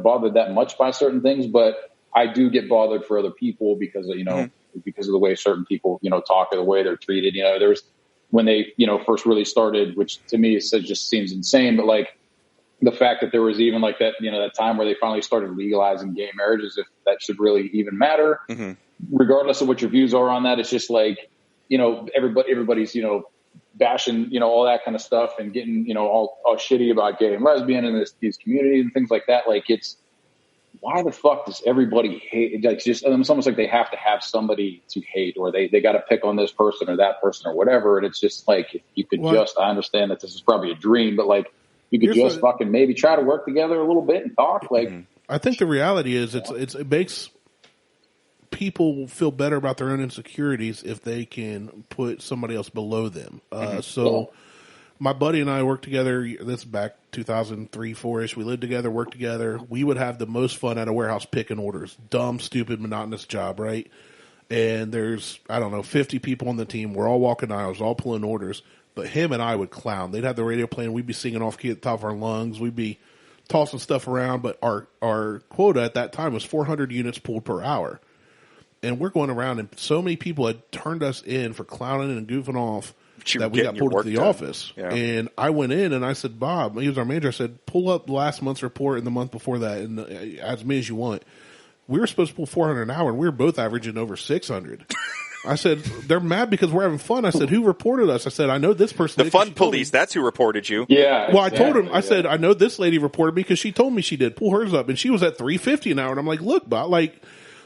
S3: bothered that much by certain things, but I do get bothered for other people because of because of the way certain people talk, or the way they're treated. There's when they first really started, which to me just seems insane, but the fact that there was even that, that time where they finally started legalizing gay marriages, if that should really even matter, regardless of what your views are on that. It's just everybody's, bashing, all that kind of stuff, and getting, all shitty about gay and lesbian and these communities and things like that. It's, why the fuck does everybody hate? It's almost like they have to have somebody to hate, or they got to pick on this person or that person or whatever. And it's just if you could I understand that this is probably a dream, but you could just fucking maybe try to work together a little bit and talk.
S1: I think the reality is it makes people feel better about their own insecurities if they can put somebody else below them. My buddy and I worked together. This is back 2003, 4-ish. We lived together, worked together. We would have the most fun at a warehouse picking orders. Dumb, stupid, monotonous job, right? And there's, 50 people on the team. We're all walking aisles, all pulling orders. But him and I would clown. They'd have the radio playing. We'd be singing off key at the top of our lungs. We'd be tossing stuff around. But our quota at that time was 400 units pulled per hour. And we're going around, and so many people had turned us in for clowning and goofing off that we got pulled into the office. Yeah. And I went in and I said, Bob, he was our manager, I said, pull up last month's report and the month before that, and as many as you want. We were supposed to pull 400 an hour, and we were both averaging over 600. I said, they're mad because we're having fun. I said, who reported us? I said, I know this person.
S4: The fun police, that's who reported you.
S3: Yeah.
S1: Well, I told him, I said, I know this lady reported me because she told me she did. Pull hers up, and she was at $350 an hour. And I'm like, look, Bob,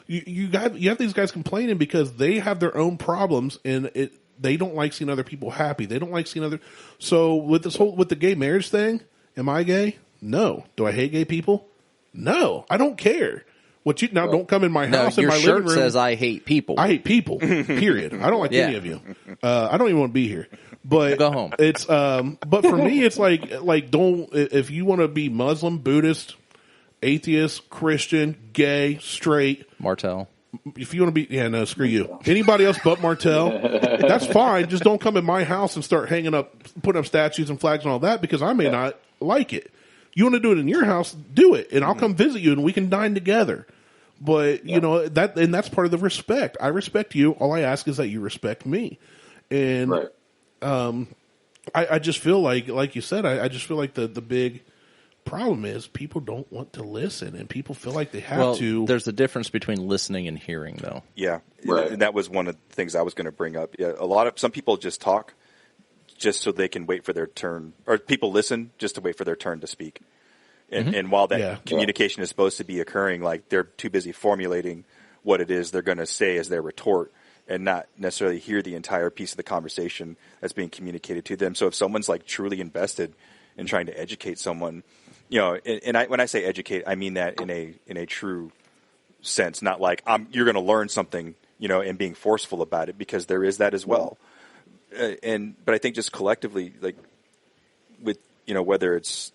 S1: you have these guys complaining because they have their own problems, and they don't like seeing other people happy. They don't like seeing other. So with the gay marriage thing, am I gay? No. Do I hate gay people? No. I don't care. Don't come in my house in my living room.
S2: Your shirt says I hate people.
S1: I hate people. Period. I don't like any of you. I don't even want to be here. But
S2: go home.
S1: It's but for me, it's don't, if you want to be Muslim, Buddhist, atheist, Christian, gay, straight,
S2: Martelle.
S1: If you want to be, screw you. Anybody else but Martelle, that's fine. Just don't come in my house and start putting up statues and flags and all that, because I may not like it. You want to do it in your house, do it, and I'll come visit you and we can dine together. But you know that's part of the respect. I respect you. All I ask is that you respect me. And I just feel like you said, I just feel like the big problem is people don't want to listen, and people feel like they have to.
S2: There's a difference between listening and hearing, though.
S4: Yeah, and that was one of the things I was going to bring up. Yeah, some people just talk just so they can wait for their turn, or people listen just to wait for their turn to speak. And while that communication is supposed to be occurring, like they're too busy formulating what it is they're going to say as their retort, and not necessarily hear the entire piece of the conversation that's being communicated to them. So if someone's like truly invested in trying to educate someone, you know, when I say educate, I mean that in a true sense, not like you're going to learn something, you know, and being forceful about it, because there is that as well. But I think just collectively, like with, you know, whether it's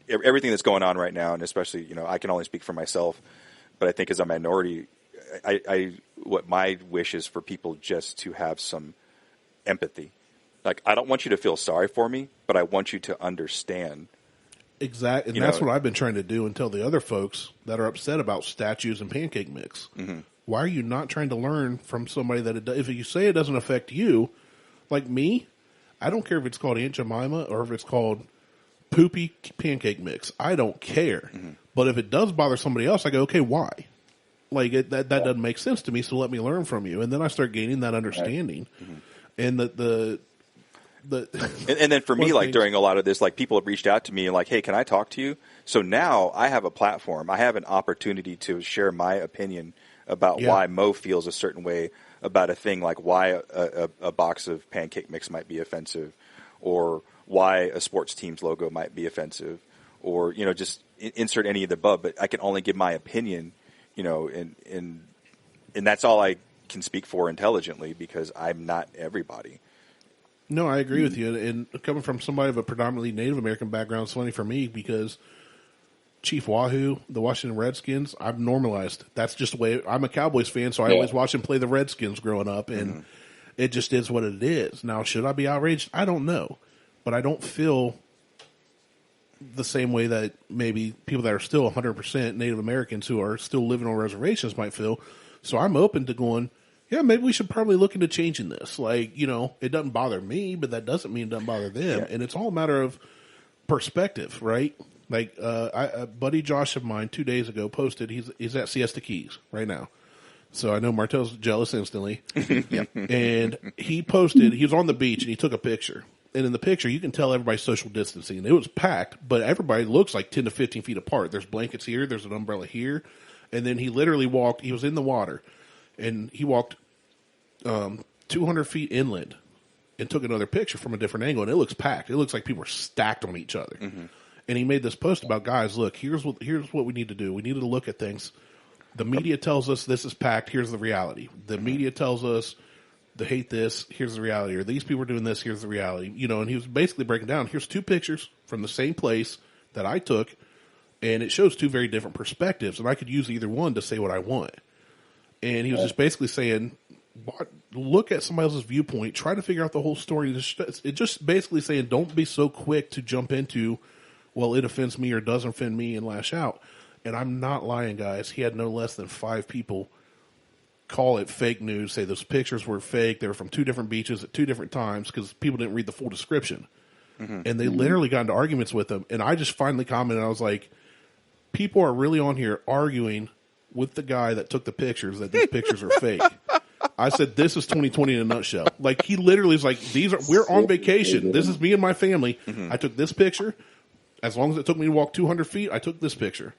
S4: everything that's going on right now, and especially, you know, I can only speak for myself, but I think as a minority, what my wish is for people just to have some empathy. Like, I don't want you to feel sorry for me, but I want you to understand. Exactly.
S1: And that's what I've been trying to do and tell the other folks that are upset about statues and pancake mix. Mm-hmm. Why are you not trying to learn from somebody that if you say it doesn't affect you, like me, I don't care if it's called Aunt Jemima or if it's called poopy pancake mix. I don't care. Mm-hmm. But if it does bother somebody else, I go, okay, why? Like that doesn't make sense to me. So let me learn from you, and then I start gaining that understanding. Right. Mm-hmm. And
S4: and then for me, like during a lot of this, like people have reached out to me and like, hey, can I talk to you? So now I have a platform. I have an opportunity to share my opinion about why Mo feels a certain way about a thing, like why a box of pancake mix might be offensive, or why a sports team's logo might be offensive, or, you know, just insert any of the above. But I can only give my opinion, you know, and that's all I can speak for intelligently, because I'm not everybody.
S1: No, I agree with you. And coming from somebody of a predominantly Native American background, it's funny for me because Chief Wahoo, the Washington Redskins, I've normalized. That's just the way I'm a Cowboys fan, so I always watch them play the Redskins growing up, and it just is what it is. Now, should I be outraged? I don't know. But I don't feel the same way that maybe people that are still 100% Native Americans who are still living on reservations might feel. So I'm open to going, yeah, maybe we should probably look into changing this. Like, you know, it doesn't bother me, but that doesn't mean it doesn't bother them. Yeah. And it's all a matter of perspective, right? Like, a buddy Josh of mine 2 days ago posted, he's at Siesta Keys right now. So I know Martelle's jealous instantly. And he posted, he was on the beach and he took a picture. And in the picture, you can tell everybody's social distancing. It was packed, but everybody looks like 10 to 15 feet apart. There's blankets here. There's an umbrella here. And then he literally walked. He was in the water, and he walked 200 feet inland and took another picture from a different angle, and it looks packed. It looks like people are stacked on each other. Mm-hmm. And he made this post about, guys, look, here's what we need to do. We need to look at things. The media tells us this is packed. Here's the reality. The media tells us they hate this, here's the reality, or these people are doing this, here's the reality. You know, and he was basically breaking down, here's two pictures from the same place that I took, and it shows two very different perspectives, and I could use either one to say what I want. And he was just basically saying, look at somebody else's viewpoint, try to figure out the whole story. It's just basically saying, don't be so quick to jump into, well, it offends me or doesn't offend me, and lash out. And I'm not lying, guys. He had no less than 5 people call it fake news, say those pictures were fake, they were from 2 different beaches at 2 different times, because people didn't read the full description. Mm-hmm. And they literally got into arguments with them. And I just finally commented, I was like, people are really on here arguing with the guy that took the pictures that these pictures are fake. I said, this is 2020 in a nutshell. Like, he literally is like, we're on vacation. This is me and my family. Mm-hmm. I took this picture. As long as it took me to walk 200 feet, I took this picture.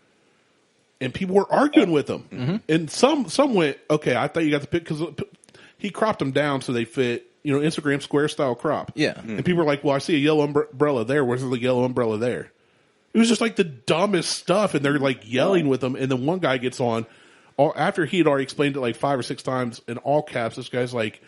S1: And people were arguing with him. Mm-hmm. And some went, okay, I thought you got the pic, because he cropped them down so they fit, you know, Instagram square style crop. Yeah. Mm-hmm. And people were like, well, I see a yellow umbrella there. Where's the yellow umbrella there? It was just like the dumbest stuff. And they're like yelling with him. And then one guy gets on, after he had already explained it like 5 or 6 times in all caps, this guy's like,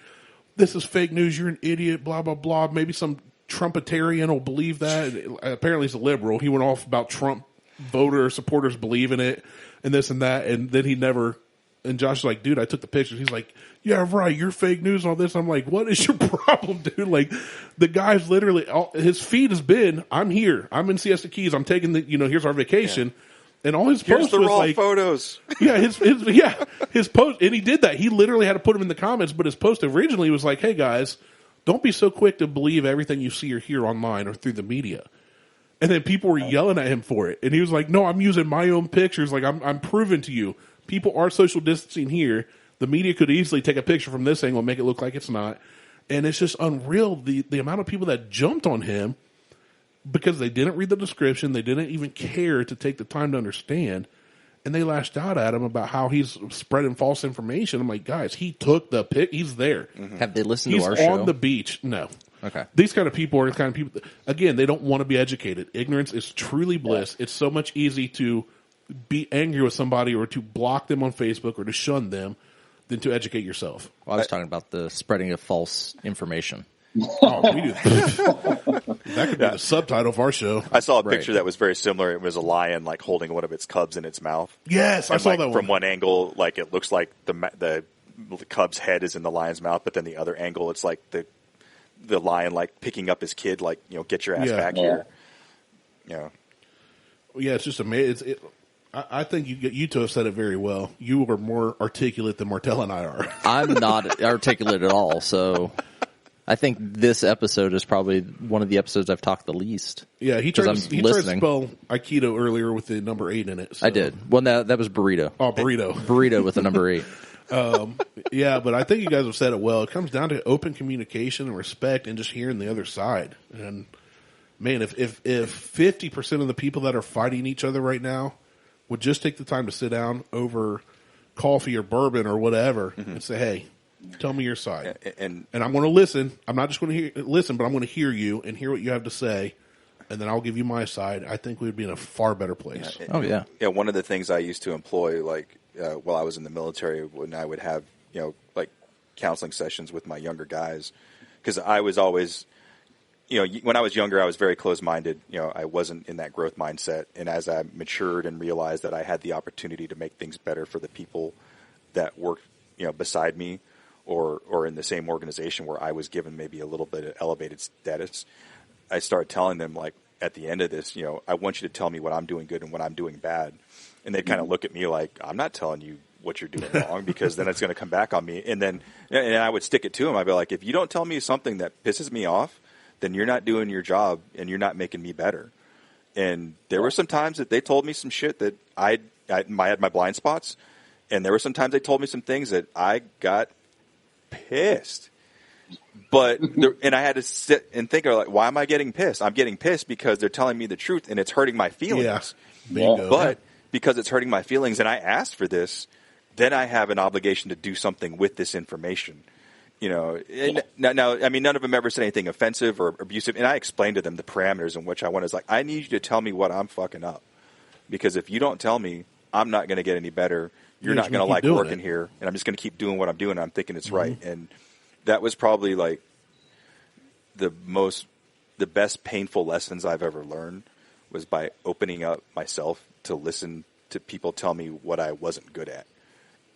S1: this is fake news. You're an idiot, blah, blah, blah. Maybe some Trumpetarian will believe that. Apparently he's a liberal. He went off about Trump voter supporters believe in it and this and that, and then he never, and Josh is like, dude, I took the pictures. He's like, yeah, right, you're fake news on this. I'm like, what is your problem, dude? Like, the guy's literally, his feed has been, I'm here, I'm in Siesta Keys, I'm taking the, you know, here's our vacation. And all his posts
S4: the
S1: was
S4: raw
S1: like
S4: photos.
S1: Yeah, his post, and he did that. He literally had to put them in the comments. But his post originally was like, "Hey guys, don't be so quick to believe everything you see or hear online or through the media." And then people were yelling at him for it, and he was like, "No, I'm using my own pictures. Like I'm proving to you, people are social distancing here. The media could easily take a picture from this angle and make it look like it's not." And it's just unreal the amount of people that jumped on him because they didn't read the description, they didn't even care to take the time to understand, and they lashed out at him about how he's spreading false information. I'm like, guys, he took the pic. He's there.
S2: Mm-hmm. Have they listened
S1: to
S2: our show?
S1: He's on the beach. No.
S2: Okay.
S1: These kind of people are the kind of people, again, they don't want to be educated. Ignorance is truly bliss. Yeah. It's so much easy to be angry with somebody or to block them on Facebook or to shun them than to educate yourself.
S2: Well, I was talking about the spreading of false information.
S1: Oh, we do. That could be the subtitle of our show.
S4: I saw a picture that was very similar. It was a lion like holding one of its cubs in its mouth.
S1: Yes, I saw that one.
S4: From one angle, like it looks like the cub's head is in the lion's mouth, but then the other angle, it's like the lion like picking up his kid, like, you know, get your ass back here. Yeah.
S1: Yeah, it's just amazing. I think you two have said it very well. You are more articulate than Martelle and I are.
S2: I'm not articulate at all, so I think this episode is probably one of the episodes I've talked the least.
S1: Yeah, he tried to spell Aikido earlier with the number 8 in it. So.
S2: I did. Well, that was burrito.
S1: Oh, burrito.
S2: Burrito with the number 8.
S1: Yeah, but I think you guys have said it well. It comes down to open communication and respect and just hearing the other side. And, man, if 50% of the people that are fighting each other right now would just take the time to sit down over coffee or bourbon or whatever and say, hey, tell me your side. And I'm going to listen. I'm not just going to listen, but I'm going to hear you and hear what you have to say, and then I'll give you my side. I think we would be in a far better place.
S2: Yeah.
S4: Yeah, one of the things I used to employ, like, while I was in the military, when I would have, you know, like counseling sessions with my younger guys, because I was always, you know, when I was younger, I was very closed-minded. You know, I wasn't in that growth mindset. And as I matured and realized that I had the opportunity to make things better for the people that worked, you know, beside me or in the same organization where I was given maybe a little bit of elevated status, I started telling them, like, at the end of this, you know, I want you to tell me what I'm doing good and what I'm doing bad. And they'd kind of look at me like, I'm not telling you what you're doing wrong, because then it's going to come back on me. And I would stick it to them. I'd be like, if you don't tell me something that pisses me off, then you're not doing your job and you're not making me better. And there were some times that they told me some shit that I had my blind spots. And there were some times they told me some things that I got pissed. But and I had to sit and think, like, why am I getting pissed? I'm getting pissed because they're telling me the truth and it's hurting my feelings.
S1: Bingo.
S4: But because it's hurting my feelings and I asked for this, then I have an obligation to do something with this information. You know, now, I mean, none of them ever said anything offensive or abusive. And I explained to them the parameters in which I want. Is like, I need you to tell me what I'm fucking up. Because if you don't tell me, I'm not going to get any better. You're not going to like working here. And I'm just going to keep doing what I'm doing. And I'm thinking it's right. And that was probably like the best painful lessons I've ever learned was by opening up myself to listen to people tell me what I wasn't good at.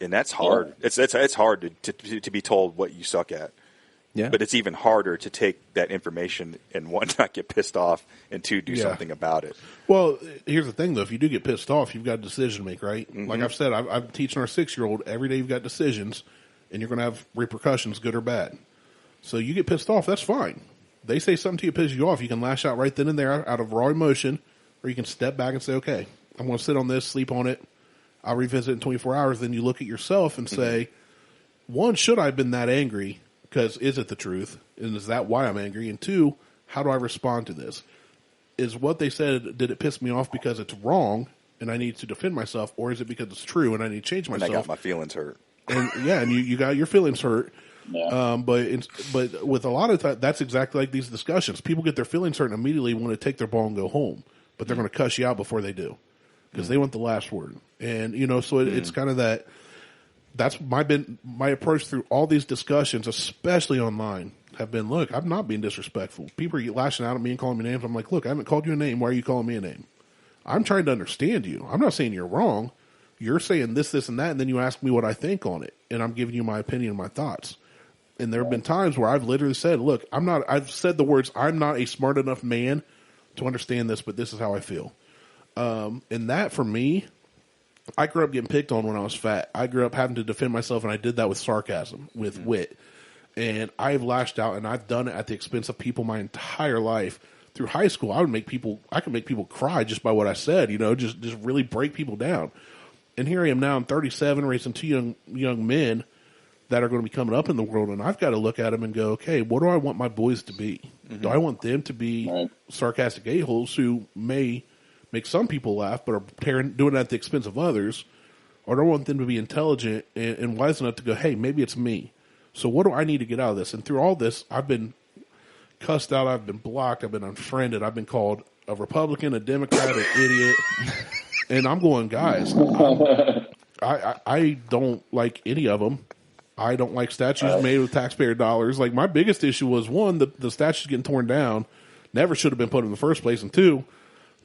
S4: And that's hard. Yeah. It's hard to be told what you suck at. Yeah. But it's even harder to take that information and, one, not get pissed off, and two, do something about it.
S1: Well, here's the thing, though. If you do get pissed off, you've got a decision to make, right? Mm-hmm. Like I've said, I'm teaching our 6-year-old every day you've got decisions, and you're going to have repercussions, good or bad. So you get pissed off, that's fine. They say something to you pisses you off, you can lash out right then and there out of raw emotion, or you can step back and say, okay, I'm going to sit on this, sleep on it. I'll revisit in 24 hours. Then you look at yourself and say, one, should I have been that angry? Because is it the truth? And is that why I'm angry? And two, how do I respond to this? Is what they said, did it piss me off because it's wrong and I need to defend myself? Or is it because it's true and I need to change myself?
S4: And I got my feelings hurt.
S1: And yeah, and you got your feelings hurt. Yeah. But with a lot of time, that's exactly like these discussions. People get their feelings hurt and immediately want to take their ball and go home. But they're going to cuss you out before they do. Because they want the last word. And, you know, so it's kind of that's my approach through all these discussions, especially online, have been, look, I'm not being disrespectful. People are lashing out at me and calling me names. I'm like, look, I haven't called you a name. Why are you calling me a name? I'm trying to understand you. I'm not saying you're wrong. You're saying this, and that, and then you ask me what I think on it. And I'm giving you my opinion and my thoughts. And there have been times where I've literally said, look, I've said the words, I'm not a smart enough man to understand this, but this is how I feel. And that for me, I grew up getting picked on when I was fat. I grew up having to defend myself, and I did that with sarcasm, with wit. And I've lashed out, and I've done it at the expense of people my entire life. Through high school, I could make people cry just by what I said, just really break people down. And here I am now, I'm 37, raising two young men that are going to be coming up in the world, and I've got to look at them and go, okay, what do I want my boys to be? Mm-hmm. Do I want them to be sarcastic a-holes who may make some people laugh, but are doing it at the expense of others? Or do I want them to be intelligent and wise enough to go, hey, maybe it's me. So what do I need to get out of this? And through all this, I've been cussed out, I've been blocked, I've been unfriended, I've been called a Republican, a Democrat, an idiot. And I'm going, guys, I don't like any of them. I don't like statues made with taxpayer dollars. Like, my biggest issue was, one, the statues getting torn down never should have been put in the first place, and two,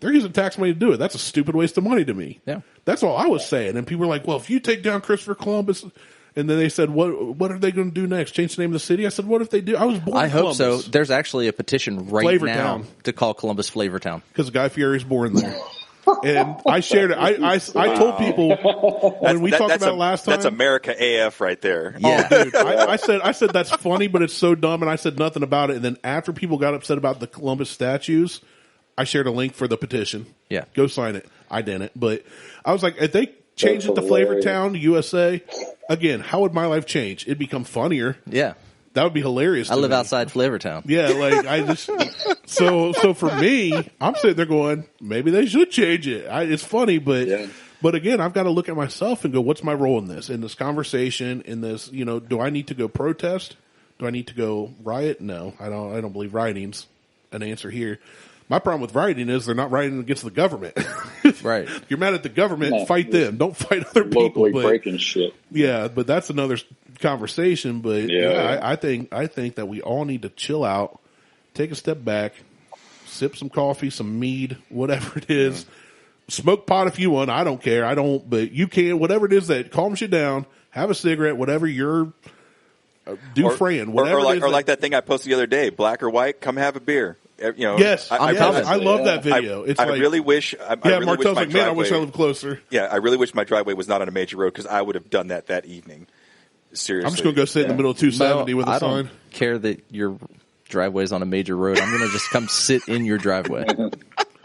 S1: they're using tax money to do it. That's a stupid waste of money to me.
S2: Yeah.
S1: That's all I was saying. And people were like, well, if you take down Christopher Columbus, and then they said, what are they going to do next? Change the name of the city? I said, what if they do? I was born in Columbus.
S2: Hope so. There's actually a petition right now to call Columbus Flavortown.
S1: Because Guy Fieri's born there. And I shared it. I told people when we talked about it last time.
S4: That's America AF right there.
S1: Yeah. Oh, dude. I said that's funny, but it's so dumb, and I said nothing about it. And then after people got upset about the Columbus statues, I shared a link for the petition.
S2: Yeah.
S1: Go sign it. I didn't. But I was like, if they changed it to Flavortown, USA, again, how would my life change? It'd become funnier.
S2: Yeah.
S1: That would be hilarious.
S2: I live outside Flavortown.
S1: Yeah, like I just so for me, I'm sitting there going, maybe they should change it. It's funny, but again, I've got to look at myself and go, what's my role in this conversation, in this? Do I need to go protest? Do I need to go riot? No, I don't believe rioting's an answer here. My problem with rioting is they're not rioting against the government.
S2: Right.
S1: You're mad at the government, fight them. Don't fight other people.
S3: Locally breaking shit.
S1: Yeah, but that's another conversation. But I think that we all need to chill out, take a step back, sip some coffee, some mead, whatever it is. Mm-hmm. Smoke pot if you want. I don't care. I don't, but you can. Whatever it is that calms you down, have a cigarette, whatever you're Fran, whatever
S4: or like that thing I posted the other day, black or white, come have a beer.
S1: Yes, I love that video.
S4: I really wish.
S1: Martelle's like, man, I wish I lived closer.
S4: Yeah, I really wish my driveway was not on a major road, because I would have done that evening. Seriously,
S1: I'm just gonna go sit in the middle of 270 with a sign.
S2: I don't care that your driveway's on a major road. I'm gonna just come sit in your driveway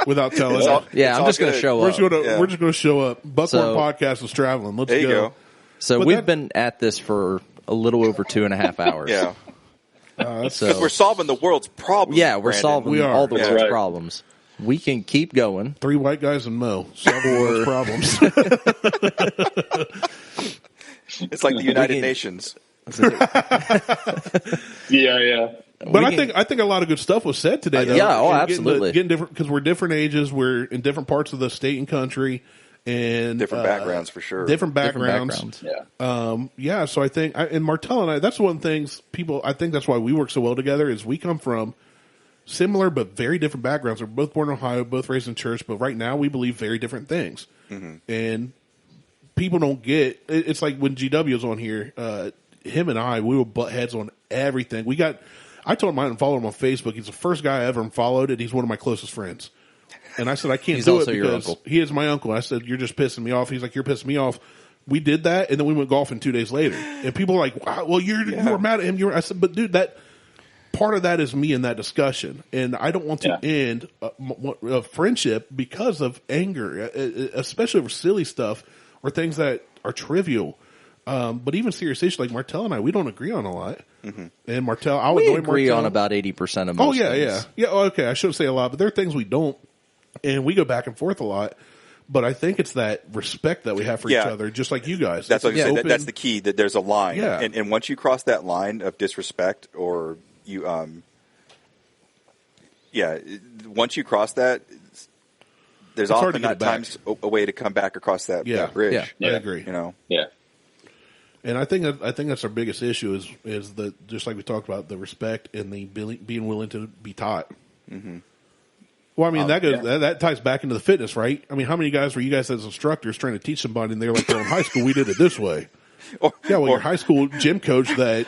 S1: without telling.
S2: I'm just gonna show up.
S1: We're just gonna show up. Buckhorn Podcast is traveling. Let's go.
S2: So we've been at this for a little over 2.5 hours.
S4: Yeah. Because we're solving the world's problems.
S2: Yeah, we're solving all the world's problems. We can keep going.
S1: 3 white guys and Mo. Solve the world's problems.
S4: It's like the United Nations.
S3: Yeah.
S1: But I think a lot of good stuff was said today, though.
S2: Absolutely.
S1: Getting different, because we're different ages, we're in different parts of the state and country, and
S4: different backgrounds for sure.
S1: Different backgrounds.
S3: Yeah.
S1: So I think, and Martelle and I, that's one of the things I think that's why we work so well together, is we come from similar but very different backgrounds. We're both born in Ohio, both raised in church, but right now we believe very different things. Mm-hmm. And people don't get, it's like when GW was on here, him and I, we were butt heads on everything. I told him I didn't follow him on Facebook. He's the first guy I ever followed, and he's one of my closest friends. And I said, I can't do it because he is my uncle. I said, you're just pissing me off. He's like, you're pissing me off. We did that, and then we went golfing 2 days later. And people are like, wow, well, you were mad at him. I said, but dude, that part of that is me in that discussion. And I don't want to end a friendship because of anger, especially over silly stuff or things that are trivial. But even serious issues like Martelle and I, we don't agree on a lot. Mm-hmm. And Martelle,
S2: we agree on about 80% of most things.
S1: Yeah. Okay, I shouldn't say a lot, but there are things we don't. And we go back and forth a lot, but I think it's that respect that we have for each other, just like you guys.
S4: That's what I said. That's the key. That there's a line,
S1: and
S4: once you cross that line of disrespect, or you, once you cross that, there's often not times a way to come back across that bridge.
S1: Yeah, I agree.
S3: Yeah.
S1: And I think that's our biggest issue is the, just like we talked about, the respect and the being willing to be taught. Mm-hmm. Well, I mean, that ties back into the fitness, right? I mean, how many guys were you guys as instructors trying to teach somebody, and they're like, well, in high school, we did it this way. Your high school gym coach that,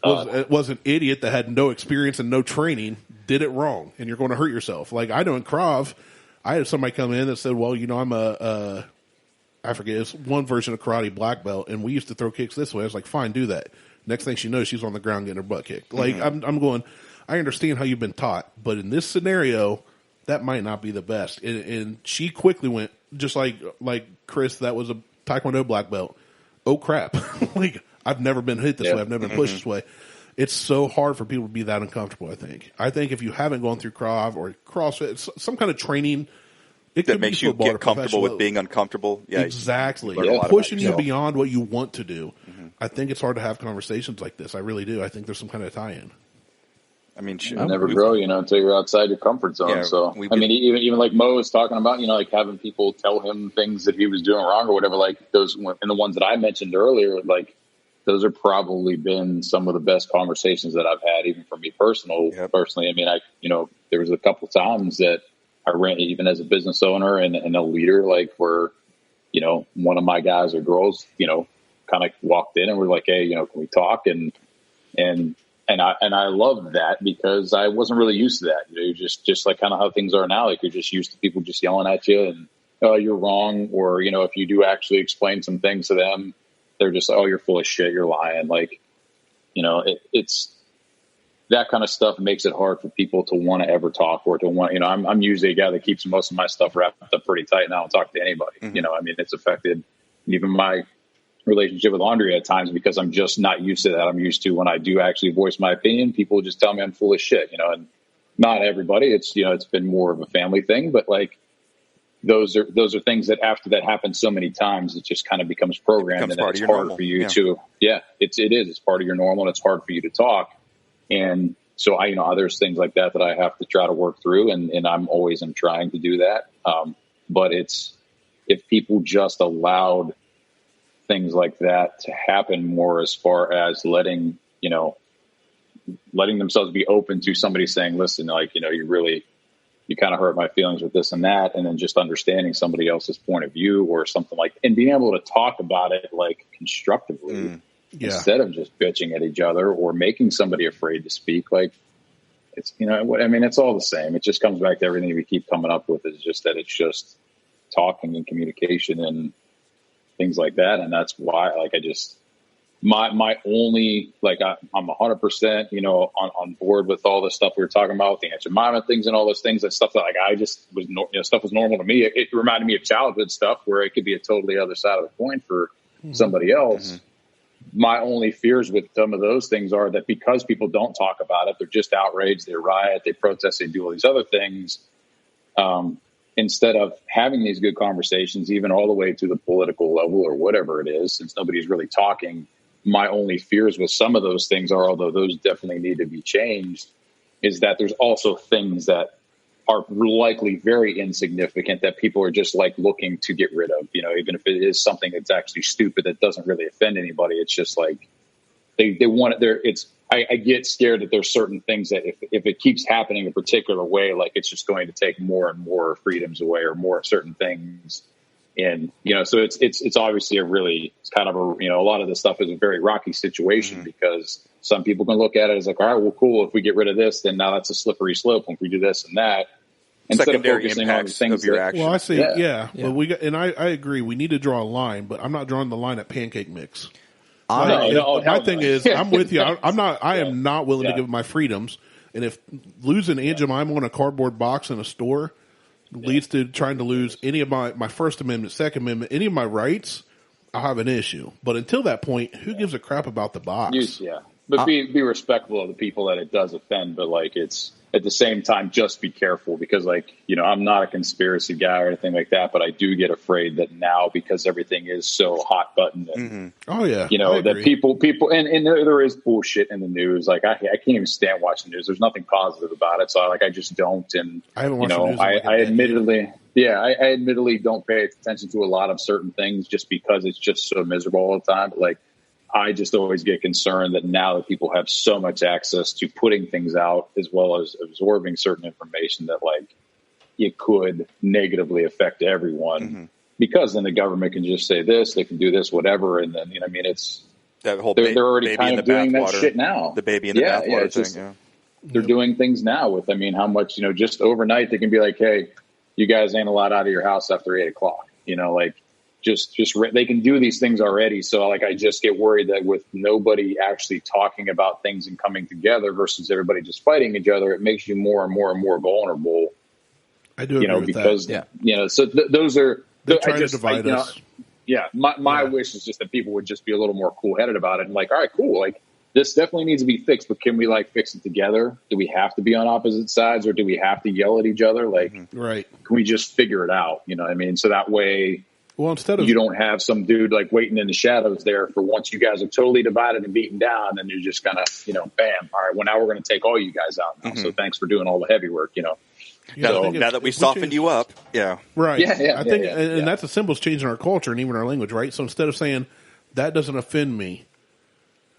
S1: was an idiot that had no experience and no training, did it wrong, and you're going to hurt yourself. Like I know in Krav, I had somebody come in that said, well, I'm I forget, it's one version of karate black belt, and we used to throw kicks this way. I was like, fine, do that. Next thing she knows, she's on the ground getting her butt kicked. Like, I'm going, I understand how you've been taught, but in this scenario, that might not be the best. And she quickly went, just like Chris, that was a Taekwondo black belt. Oh crap. Like, I've never been hit this way. I've never been pushed this way. It's so hard for people to be that uncomfortable, I think. I think if you haven't gone through Krav or CrossFit, some kind of training, it
S4: that makes you get comfortable with being uncomfortable. Yeah,
S1: exactly. Pushing you beyond what you want to do. I think it's hard to have conversations like this. I really do. I think there's some kind of tie-in.
S4: I mean,
S3: you never grow, until you're outside your comfort zone. Yeah, so, even like Mo was talking about, like having people tell him things that he was doing wrong or whatever, like those, and the ones that I mentioned earlier, like those have probably been some of the best conversations that I've had, even for me personally. I mean, there was a couple of times that I ran, even as a business owner and a leader, like where, one of my guys or girls, kind of walked in and were like, hey, can we talk? And I loved that because I wasn't really used to that. You're just like kind of how things are now. Like you're just used to people just yelling at you and, oh, you're wrong. Or, if you do actually explain some things to them, they're just like, oh, you're full of shit. You're lying. Like, it's that kind of stuff makes it hard for people to want to ever talk or to want, I'm usually a guy that keeps most of my stuff wrapped up pretty tight and I don't talk to anybody. It's affected even my relationship with Andrea at times because I'm just not used to that. I'm used to when I do actually voice my opinion, people just tell me I'm full of shit, and not everybody. It's, it's been more of a family thing, but like those are things that after that happens so many times, it just kind of becomes programmed and it's hard for you to, it's part of your normal and it's hard for you to talk. And so there's things like that I have to try to work through and I'm always trying to do that. But if people just allowed things like that to happen more as far as letting themselves be open to somebody saying, listen, like, you kind of hurt my feelings with this and that. And then just understanding somebody else's point of view or something like, and being able to talk about it like constructively instead of just bitching at each other or making somebody afraid to speak. Like it's, it's all the same. It just comes back to everything we keep coming up with is just that it's just talking and communication and things like that. And that's why, like, my only, like, I'm 100%, on board with all the stuff we were talking about, the Answer Mama things and all those things and stuff that, like, I just was, stuff was normal to me. It reminded me of childhood stuff where it could be a totally other side of the coin for somebody else. My only fears with some of those things are that because people don't talk about it, they're just outraged, they riot, they protest, they do all these other things. Instead of having these good conversations, even all the way to the political level or whatever it is, since nobody's really talking, my only fears with some of those things are, although those definitely need to be changed, is that there's also things that are likely very insignificant that people are just like looking to get rid of, even if it is something that's actually stupid that doesn't really offend anybody. It's just like they want it there. I get scared that there's certain things that if it keeps happening a particular way, like it's just going to take more and more freedoms away or more certain things. And, so it's obviously it's kind of a lot of this stuff is a very rocky situation because some people can look at it as like, all right, well, cool. If we get rid of this, then now that's a slippery slope. If we do this and that, instead of focusing on the things
S4: of your actions.
S1: Well, I see. Yeah. But I agree. We need to draw a line, but I'm not drawing the line at pancake mix. My thing is, I'm with you. I am not willing to give my freedoms. And if losing Aunt Jemima on a cardboard box in a store leads to trying to lose any of my First Amendment, Second Amendment, any of my rights, I'll have an issue. But until that point, who gives a crap about the box?
S3: But be respectful of the people that it does offend. But like it's at the same time, just be careful because like, I'm not a conspiracy guy or anything like that, but I do get afraid that now because everything is so hot button and, that people, and there is bullshit in the news. Like I can't even stand watching the news. There's nothing positive about it. So I just don't. And
S1: I haven't watched the news.
S3: I admittedly don't pay attention to a lot of certain things just because it's just so miserable all the time. But like, I just always get concerned that now that people have so much access to putting things out as well as absorbing certain information that like it could negatively affect everyone because then the government can just say this, they can do this, whatever. And then, it's
S4: that whole
S3: they're already kind of doing that shit now.
S4: The baby in the bathwater thing.
S3: They're doing things now with, how much, just overnight they can be like, hey, you guys ain't allowed out of your house after 8:00. Like just they can do these things already. So like, I just get worried that with nobody actually talking about things and coming together versus everybody just fighting each other, it makes you more and more and more vulnerable.
S1: I do agree
S3: because,
S1: with that.
S3: So those are,
S1: they try to divide us.
S3: Yeah. My wish is just that people would just be a little more cool headed about it. And like, all right, cool. Like this definitely needs to be fixed, but can we like fix it together? Do we have to be on opposite sides or do we have to yell at each other? Like,
S1: right.
S3: Can we just figure it out? You know what I mean? So that way,
S1: well, instead of
S3: you don't have some dude like waiting in the shadows there for once you guys are totally divided and beaten down, and you're just gonna, bam. All right, well now we're going to take all you guys out now. So thanks for doing all the heavy work.
S4: Now that we softened you up,
S1: right.
S3: Yeah,
S1: I think, and that's a symbol's change in our culture and even our language, right? So instead of saying that doesn't offend me,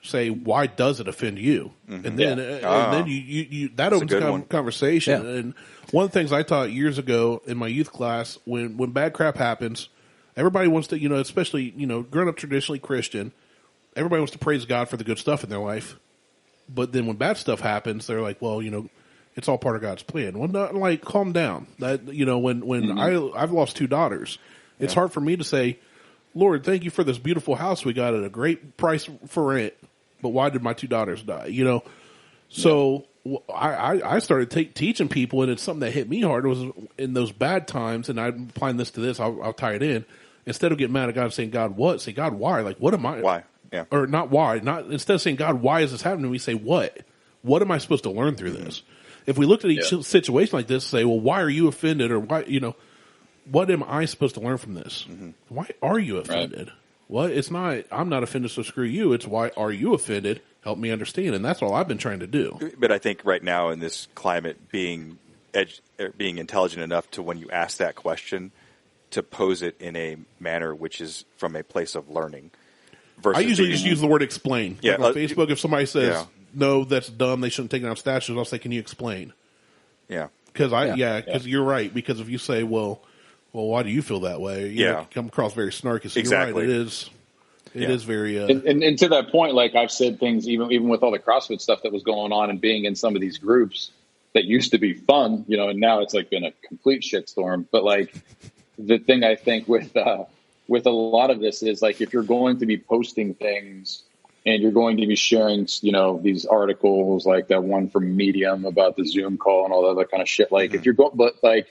S1: say why does it offend you, and then you that opens conversation. And one of the things I taught years ago in my youth class, when bad crap happens, everybody wants to, especially grown up traditionally Christian, everybody wants to praise God for the good stuff in their life, but then when bad stuff happens, they're like, well, it's all part of God's plan. Well, not like calm down. That when I've lost 2 daughters, it's hard for me to say, Lord, thank you for this beautiful house we got at a great price for rent. But why did my 2 daughters die? So I started teaching people, and it's something that hit me hard. It was in those bad times, and I'm applying this to this. I'll tie it in. Instead of getting mad at God and saying, God, what? Say, God, why? Like, what am I?
S4: Why? Yeah.
S1: Or not why. Instead of saying, God, why is this happening? We say, what? What am I supposed to learn through this? If we looked at each situation like this, say, well, why are you offended? Or why, what am I supposed to learn from this? Why are you offended? Right. Well, it's not, I'm not offended, so screw you. It's why are you offended? Help me understand. And that's all I've been trying to do.
S4: But I think right now in this climate, being intelligent enough to, when you ask that question, to pose it in a manner which is from a place of learning.
S1: I usually just use the word explain. Yeah, like on Facebook, if somebody says, no, that's dumb, they shouldn't take it out statues, I'll say, can you explain?
S4: Yeah.
S1: Because you're right. Because if you say, well, why do you feel that way? You come across very snarky. So
S4: exactly.
S1: You're right. It is very.
S3: And to that point, like I've said things, even with all the CrossFit stuff that was going on and being in some of these groups that used to be fun, and now it's like been a complete shitstorm. But like the thing I think with a lot of this is like, if you're going to be posting things and you're going to be sharing, these articles like that one from Medium about the Zoom call and all that other kind of shit. Like if you're going, but like,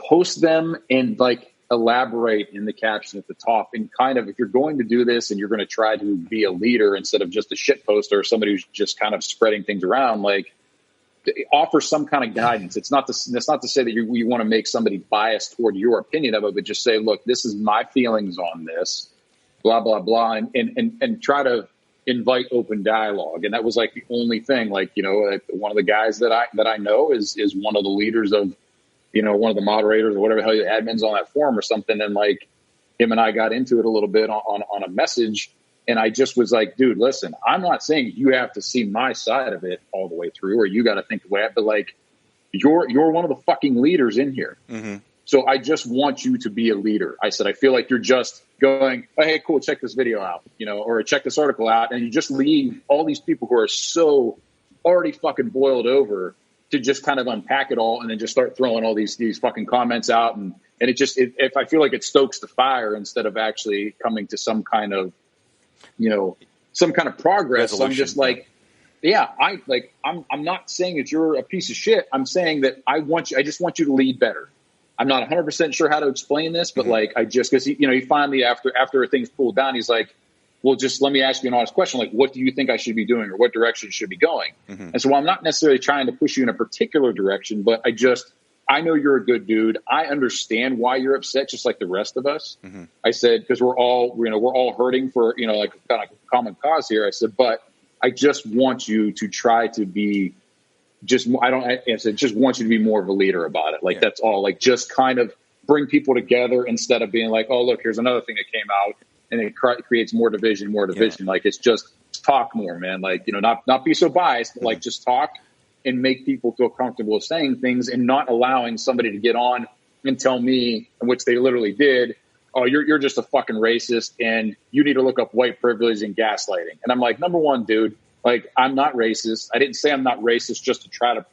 S3: post them and like elaborate in the caption at the top, and kind of, if you're going to do this and you're going to try to be a leader instead of just a shit poster or somebody who's just kind of spreading things around, like offer some kind of guidance. It's not to say that you want to make somebody biased toward your opinion of it, but just say, look, this is my feelings on this, blah, blah, blah. And try to invite open dialogue. And that was like the only thing, like, one of the guys that I know is one of the leaders of, one of the moderators or whatever the hell, the admins on that forum or something. And like him and I got into it a little bit on a message. And I just was like, dude, listen, I'm not saying you have to see my side of it all the way through, or you got to think the way, but like you're one of the fucking leaders in here. Mm-hmm. So I just want you to be a leader. I said, I feel like you're just going, oh, hey, cool, check this video out, or check this article out. And you just leave all these people who are so already fucking boiled over to just kind of unpack it all and then just start throwing all these fucking comments out. And if I feel like it stokes the fire instead of actually coming to some kind of, some kind of progress. Resolution. I'm just like, I'm not saying that you're a piece of shit. I'm saying that I just want you to lead better. I'm not 100% sure how to explain this, but like, because he finally, after things cooled down, he's like, well, just let me ask you an honest question. Like, what do you think I should be doing, or what direction you should be going? Mm-hmm. And so I'm not necessarily trying to push you in a particular direction, but I know you're a good dude. I understand why you're upset, just like the rest of us. Mm-hmm. I said, because we're all hurting for, like kind of common cause here. I said, but I just want you to try to be just want you to be more of a leader about it. Like, that's all. Like, just kind of bring people together instead of being like, oh, look, here's another thing that came out. And it creates more division. Yeah. Like, it's just talk more, man. Like, not be so biased, but like just talk and make people feel comfortable saying things and not allowing somebody to get on and tell me, which they literally did, oh, you're just a fucking racist and you need to look up white privilege and gaslighting. And I'm like, number one, dude, like, I'm not racist. I didn't say I'm not racist just to try to,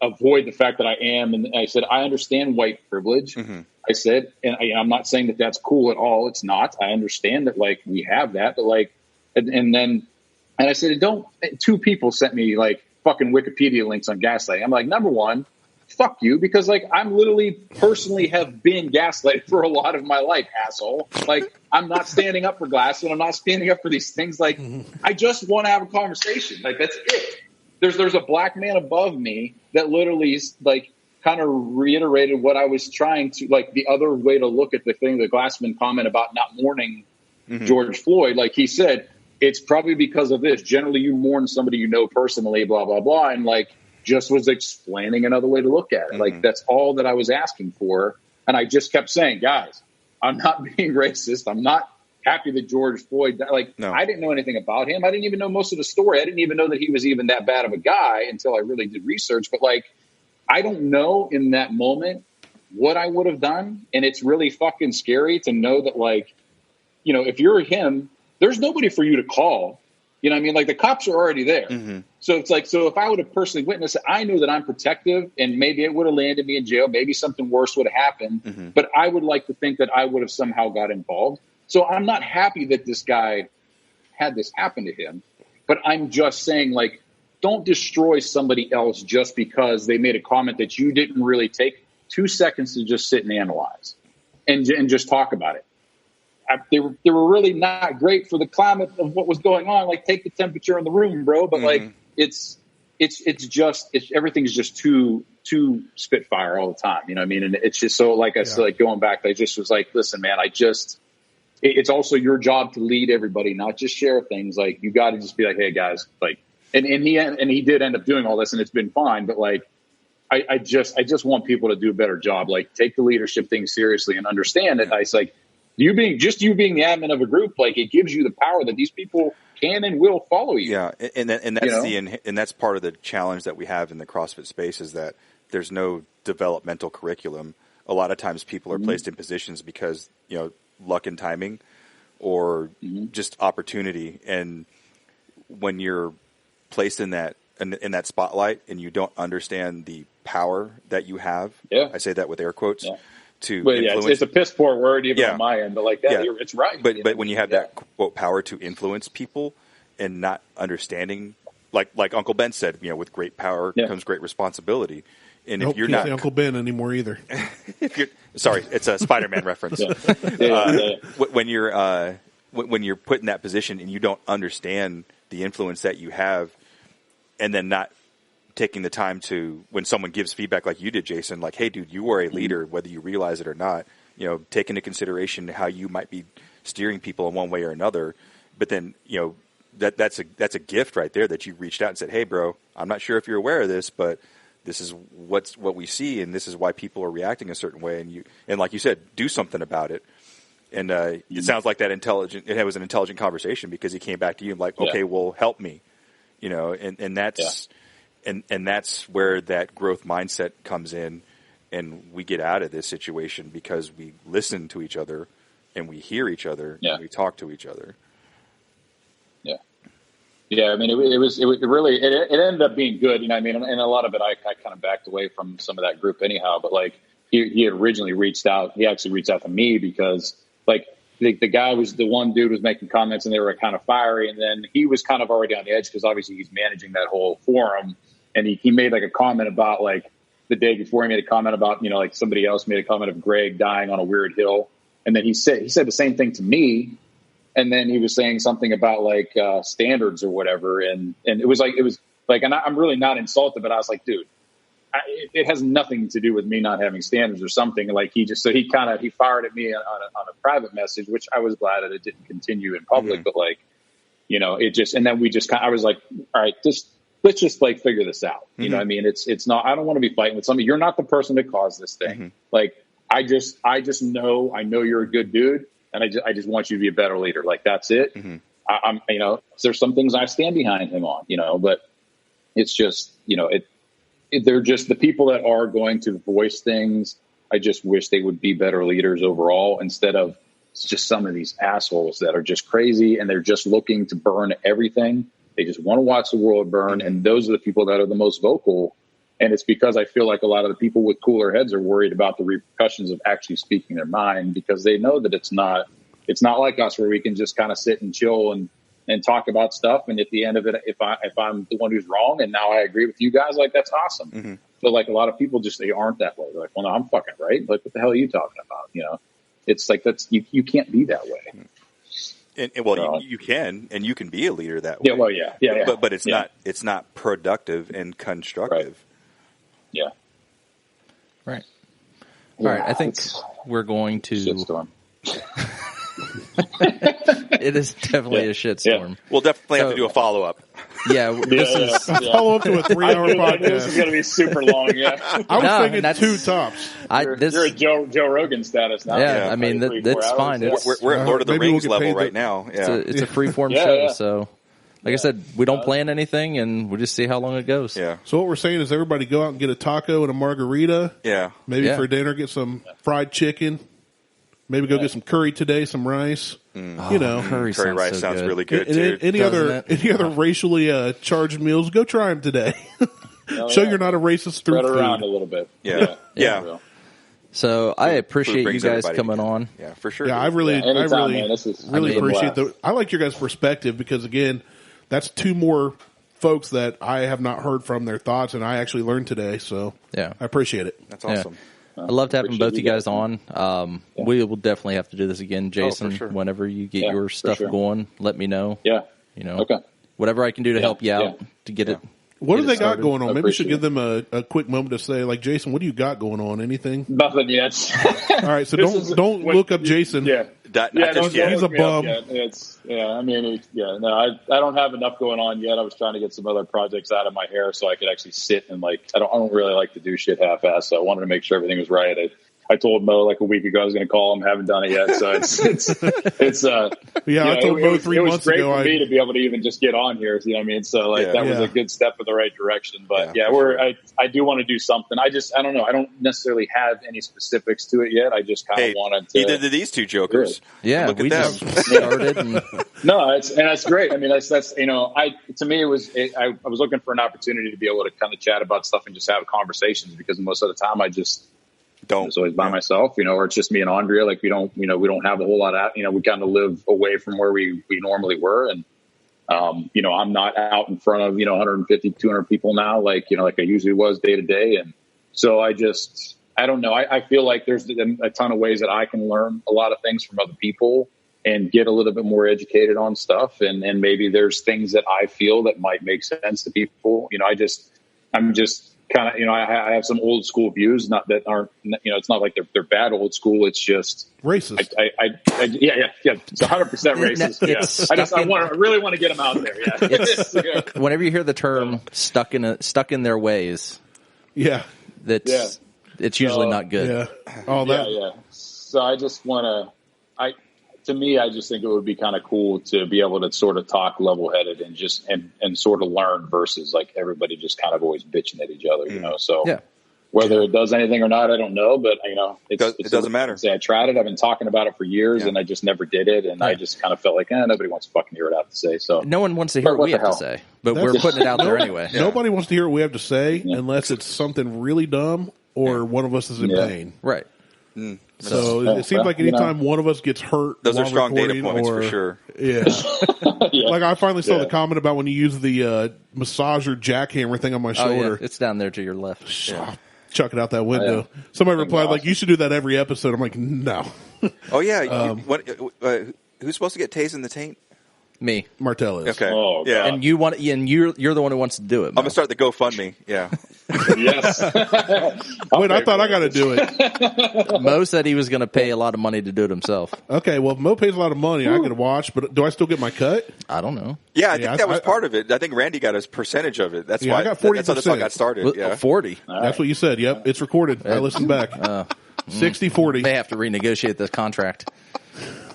S3: avoid the fact that I am. And I said, I understand white privilege. Mm-hmm. I said, and I'm not saying that that's cool at all. It's not. I understand that, like, we have that, but like, and I said, two people sent me like fucking Wikipedia links on gaslighting. I'm like, number one, fuck you, because like I'm literally personally have been gaslighted for a lot of my life, asshole. Like, I'm not standing up for glass and I'm not standing up for these things. Like, I just want to have a conversation. Like, that's it. There's a black man above me that literally like kind of reiterated what I was trying to, like, the other way to look at the thing, the Glassman comment about not mourning George Floyd. Like, he said, it's probably because of this. Generally, you mourn somebody you know personally, blah, blah, blah. And like, just was explaining another way to look at it. Like, that's all that I was asking for. And I just kept saying, guys, I'm not being racist. I'm not happy that George Floyd died. Like, no. I didn't know anything about him. I didn't even know most of the story. I didn't even know that he was even that bad of a guy until I really did research. But like, I don't know in that moment what I would have done. And it's really fucking scary to know that, like, you know, if you're him, there's nobody for you to call. You know what I mean? Like, the cops are already there. Mm-hmm. So it's like, so if I would have personally witnessed it, I know that I'm protective and maybe it would have landed me in jail. Maybe something worse would have happened. Mm-hmm. But I would like to think that I would have somehow got involved. So I'm not happy that this guy had this happen to him. But I'm just saying, like, don't destroy somebody else just because they made a comment that you didn't really take 2 seconds to just sit and analyze and just talk about it. They were really not great for the climate of what was going on. Like, take the temperature in the room, bro. But like, it's everything's just too spitfire all the time. You know what I mean? And it's just so, like I said, like, going back, I just was like, listen, man, it's also your job to lead everybody, not just share things. Like, you got to just be like, hey guys, like, and he did end up doing all this and it's been fine. But like, I just want people to do a better job. Like, take the leadership thing seriously and understand that. It's like, you being the admin of a group, like, it gives you the power that these people can and will follow you.
S4: Yeah, and that's and that's part of the challenge that we have in the CrossFit space, is that there's no developmental curriculum. A lot of times people are placed in positions because, you know, luck and timing, or just opportunity. And when you're placed in that spotlight and you don't understand the power that you have, I say that with air quotes. Yeah.
S3: It's a piss poor word even on my end, but like that, it's right.
S4: But when you have that quote power to influence people and not understanding, like Uncle Ben said, you know, with great power comes great responsibility. And if you're not
S1: Uncle Ben anymore either,
S4: sorry, it's a Spider-Man reference. When you're put in that position and you don't understand the influence that you have, and then not taking the time to, when someone gives feedback like you did, Jason, like, hey, dude, you are a leader, whether you realize it or not, you know, take into consideration how you might be steering people in one way or another. But then, you know, that's a gift right there, that you reached out and said, hey, bro, I'm not sure if you're aware of this, but this is what we see, and this is why people are reacting a certain way. And like you said, do something about it. And it sounds like it was an intelligent conversation, because he came back to you and like, okay, well, help me, you know, and that's, And that's where that growth mindset comes in, and we get out of this situation because we listen to each other and we hear each other and we talk to each other.
S3: Yeah. I mean, it ended up being good. You know what I mean? And a lot of it, I kind of backed away from some of that group anyhow, but like, he had originally reached out. He actually reached out to me because, like, the guy was, the one dude was making comments and they were kind of fiery. And then he was kind of already on the edge because obviously he's managing that whole forum. And he made like a comment about, like, the day before, he made a comment about, you know, like, somebody else made a comment of Greg dying on a weird hill. And then he said the same thing to me. And then he was saying something about like standards or whatever. And it was like, and I'm really not insulted, but I was like, dude, it has nothing to do with me not having standards or something. Like, he fired at me on a private message, which I was glad that it didn't continue in public, but like, you know, it just, and then I was like, all right, let's just like figure this out. You know what I mean? It's not, I don't want to be fighting with somebody. You're not the person that caused this thing. Like, I just know you're a good dude, and I just want you to be a better leader. Like, that's it. I'm, you know, there's some things I stand behind him on, you know, but it's just, you know, they're just the people that are going to voice things. I just wish they would be better leaders overall, instead of just some of these assholes that are just crazy and they're just looking to burn everything. They just want to watch the world burn. And those are the people that are the most vocal. And it's because I feel like a lot of the people with cooler heads are worried about the repercussions of actually speaking their mind, because they know that it's not like us where we can just kind of sit and chill and talk about stuff. And at the end of it, if I'm the one who's wrong and now I agree with you guys, like, that's awesome. Mm-hmm. But like a lot of people they aren't that way. They're like, well, no, I'm fucking right. Like, what the hell are you talking about? You know, it's like, you can't be that way.
S4: And you can, and you can be a leader that way.
S3: Yeah. Well, yeah.
S4: But it's not productive and constructive.
S3: Right. Yeah.
S2: Right. All right. I think we're going to.
S3: Shitstorm.
S2: It is definitely a shitstorm.
S4: Yeah. We'll definitely have to do a follow up.
S2: Yeah, this is
S1: follow up to a 3-hour podcast.
S3: This is going to be super long. Yeah,
S1: I was thinking 2 tops.
S3: You're a Joe Rogan status now.
S2: Yeah, I mean that's fine.
S4: We're at Lord of the Rings level right now. Yeah,
S2: it's a freeform show. So, like I said, we don't plan anything, and we just see how long it goes.
S4: Yeah.
S1: So what we're saying is everybody go out and get a taco and a margarita.
S4: Yeah.
S1: Maybe for dinner get some fried chicken. Maybe go get some curry today, some rice. You know,
S4: curry rice sounds really good too.
S1: Any other racially charged meals? Go try them today. Show you're not a racist through
S3: food.
S1: Spread
S3: around a little bit.
S4: Yeah.
S2: So I appreciate you guys coming on.
S4: Yeah, for sure.
S1: Yeah, I really appreciate I like your guys' perspective, because again, that's 2 more folks that I have not heard from their thoughts, and I actually learned today. So I appreciate it.
S4: That's awesome.
S2: I loved having both you guys on. We will definitely have to do this again, Jason. Whenever you get your stuff going, let me know.
S3: Yeah.
S2: You know, whatever I can do to help you out to get it.
S1: What do they got going on? Maybe we should give them a quick moment to say, like, Jason, what do you got going on? Anything?
S3: Nothing yet.
S1: All right, so don't look up Jason.
S3: Yeah.
S1: He's a bum.
S3: I don't have enough going on yet. I was trying to get some other projects out of my hair so I could actually sit and I don't really like to do shit half-assed. So I wanted to make sure everything was right. I told Mo like a week ago I was going to call him. Haven't done it yet. So it's
S1: I told Mo 3 months ago. It was
S3: great for me to be able to even just get on here. You know what I mean? So that was a good step in the right direction. But I do want to do something. I don't know. I don't necessarily have any specifics to it yet. I just kind of wanted to.
S4: Either of these 2 jokers.
S2: Yeah,
S4: look at them.
S2: Started.
S3: No, that's great. I mean, that's to me it was. I was looking for an opportunity to be able to kind of chat about stuff and just have conversations, because most of the time I just. It's always by myself, or it's just me and Andrea. Like we don't have a whole lot of, we kind of live away from where we normally were. And, I'm not out in front of, 150, 200 people now, like I usually was day to day. And so I don't know. I feel like there's a ton of ways that I can learn a lot of things from other people and get a little bit more educated on stuff. And maybe there's things that I feel that might make sense to people. I'm just kind of, I have some old school views, not that aren't, it's not like they're bad old school. It's just
S1: racist.
S3: It's 100% racist. I really want to get them out there.
S2: Whenever you hear the term stuck in their ways, it's usually not good.
S3: Yeah. So I just want to, I just think it would be kind of cool to be able to sort of talk level-headed and just and sort of learn versus like everybody just kind of always bitching at each other, So whether it does anything or not, I don't know, but
S4: it doesn't matter.
S3: I tried it. I've been talking about it for years, and I just never did it, and I just kind of felt like nobody wants to fucking hear what I have to say. So
S2: no one wants to hear what we have to say, but we're putting it out there anyway.
S1: Nobody wants to hear what we have to say unless it's something really dumb or one of us is in pain.
S2: Right.
S1: So it seems like anytime one of us gets hurt,
S4: those are strong data points for sure.
S1: Yeah. Like I finally saw the comment about when you use the massager jackhammer thing on my shoulder.
S2: It's down there to your left.
S1: Chuck it out that window. Somebody replied like, "You should do that every episode." I'm like, no.
S4: Oh yeah. Who's supposed to get tased in the taint?
S2: Me,
S1: Martelle is.
S4: Okay.
S3: Oh,
S4: yeah.
S2: And you're the one who wants to do it.
S4: I'm gonna start the GoFundMe. Yeah.
S3: Yes.
S1: Wait, I thought I got to do it.
S2: Mo said he was going to pay a lot of money to do it himself.
S1: Okay, well, if Mo pays a lot of money, I can watch, but do I still get my cut?
S2: I don't know.
S4: Yeah, I think that was part of it. I think Randy got his percentage of it. That's why
S1: I got 40%.
S4: That's how this all got started.
S2: Yeah. 40.
S1: That's what you said. Yep, it's recorded. I listened back. 60-40.
S2: They have to renegotiate this contract.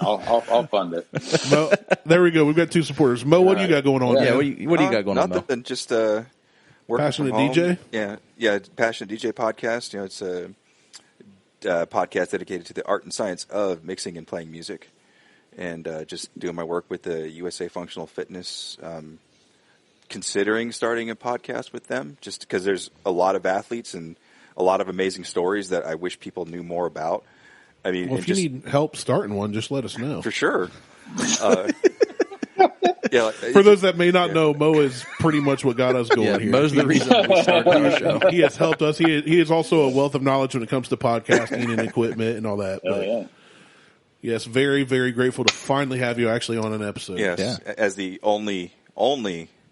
S3: I'll fund it.
S1: Mo, there we go. We've got 2 supporters. Mo, what do you got going on?
S2: Yeah, what do you got going on, Mo?
S4: Nothing, just
S1: Passionate DJ?
S4: Yeah, Passionate DJ podcast. It's a podcast dedicated to the art and science of mixing and playing music, and just doing my work with the USA Functional Fitness considering starting a podcast with them, just because there's a lot of athletes and a lot of amazing stories that I wish people knew more about. I mean,
S1: well, if you need help starting one, just let us know.
S4: For sure.
S1: For those that may not know, Mo is pretty much what got us going here.
S2: Mo's the reason we started our show.
S1: He has helped us. He is also a wealth of knowledge when it comes to podcasting and equipment and all that. But yes, very, very grateful to finally have you actually on an episode.
S4: Yes, as the only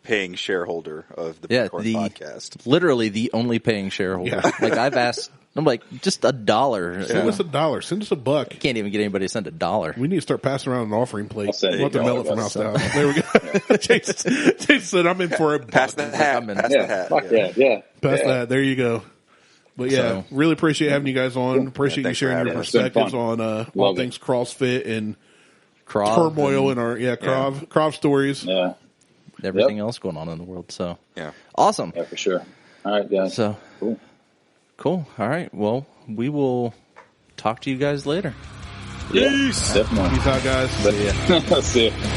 S4: paying shareholder of the podcast.
S2: Literally the only paying shareholder. Yeah. Like I've asked, I'm like, just $1.
S1: Send us $1. Send us $1.
S2: I can't even get anybody to send $1.
S1: We need to start passing around an offering plate. We'll have to mail it from house to house. There we go. Chase said, I'm in for a
S4: pass the hat. Pass the hat.
S1: Pass the hat. There you go. But really appreciate having you guys on. Appreciate you sharing your perspectives on all things CrossFit and turmoil in our Krav stories.
S2: Yeah. Everything else going on in the world. So awesome.
S3: Yeah, for sure. All right, guys.
S2: So cool. All right. Well, we will talk to you guys later.
S3: Peace.
S1: Definitely. Peace out, guys.
S3: See ya.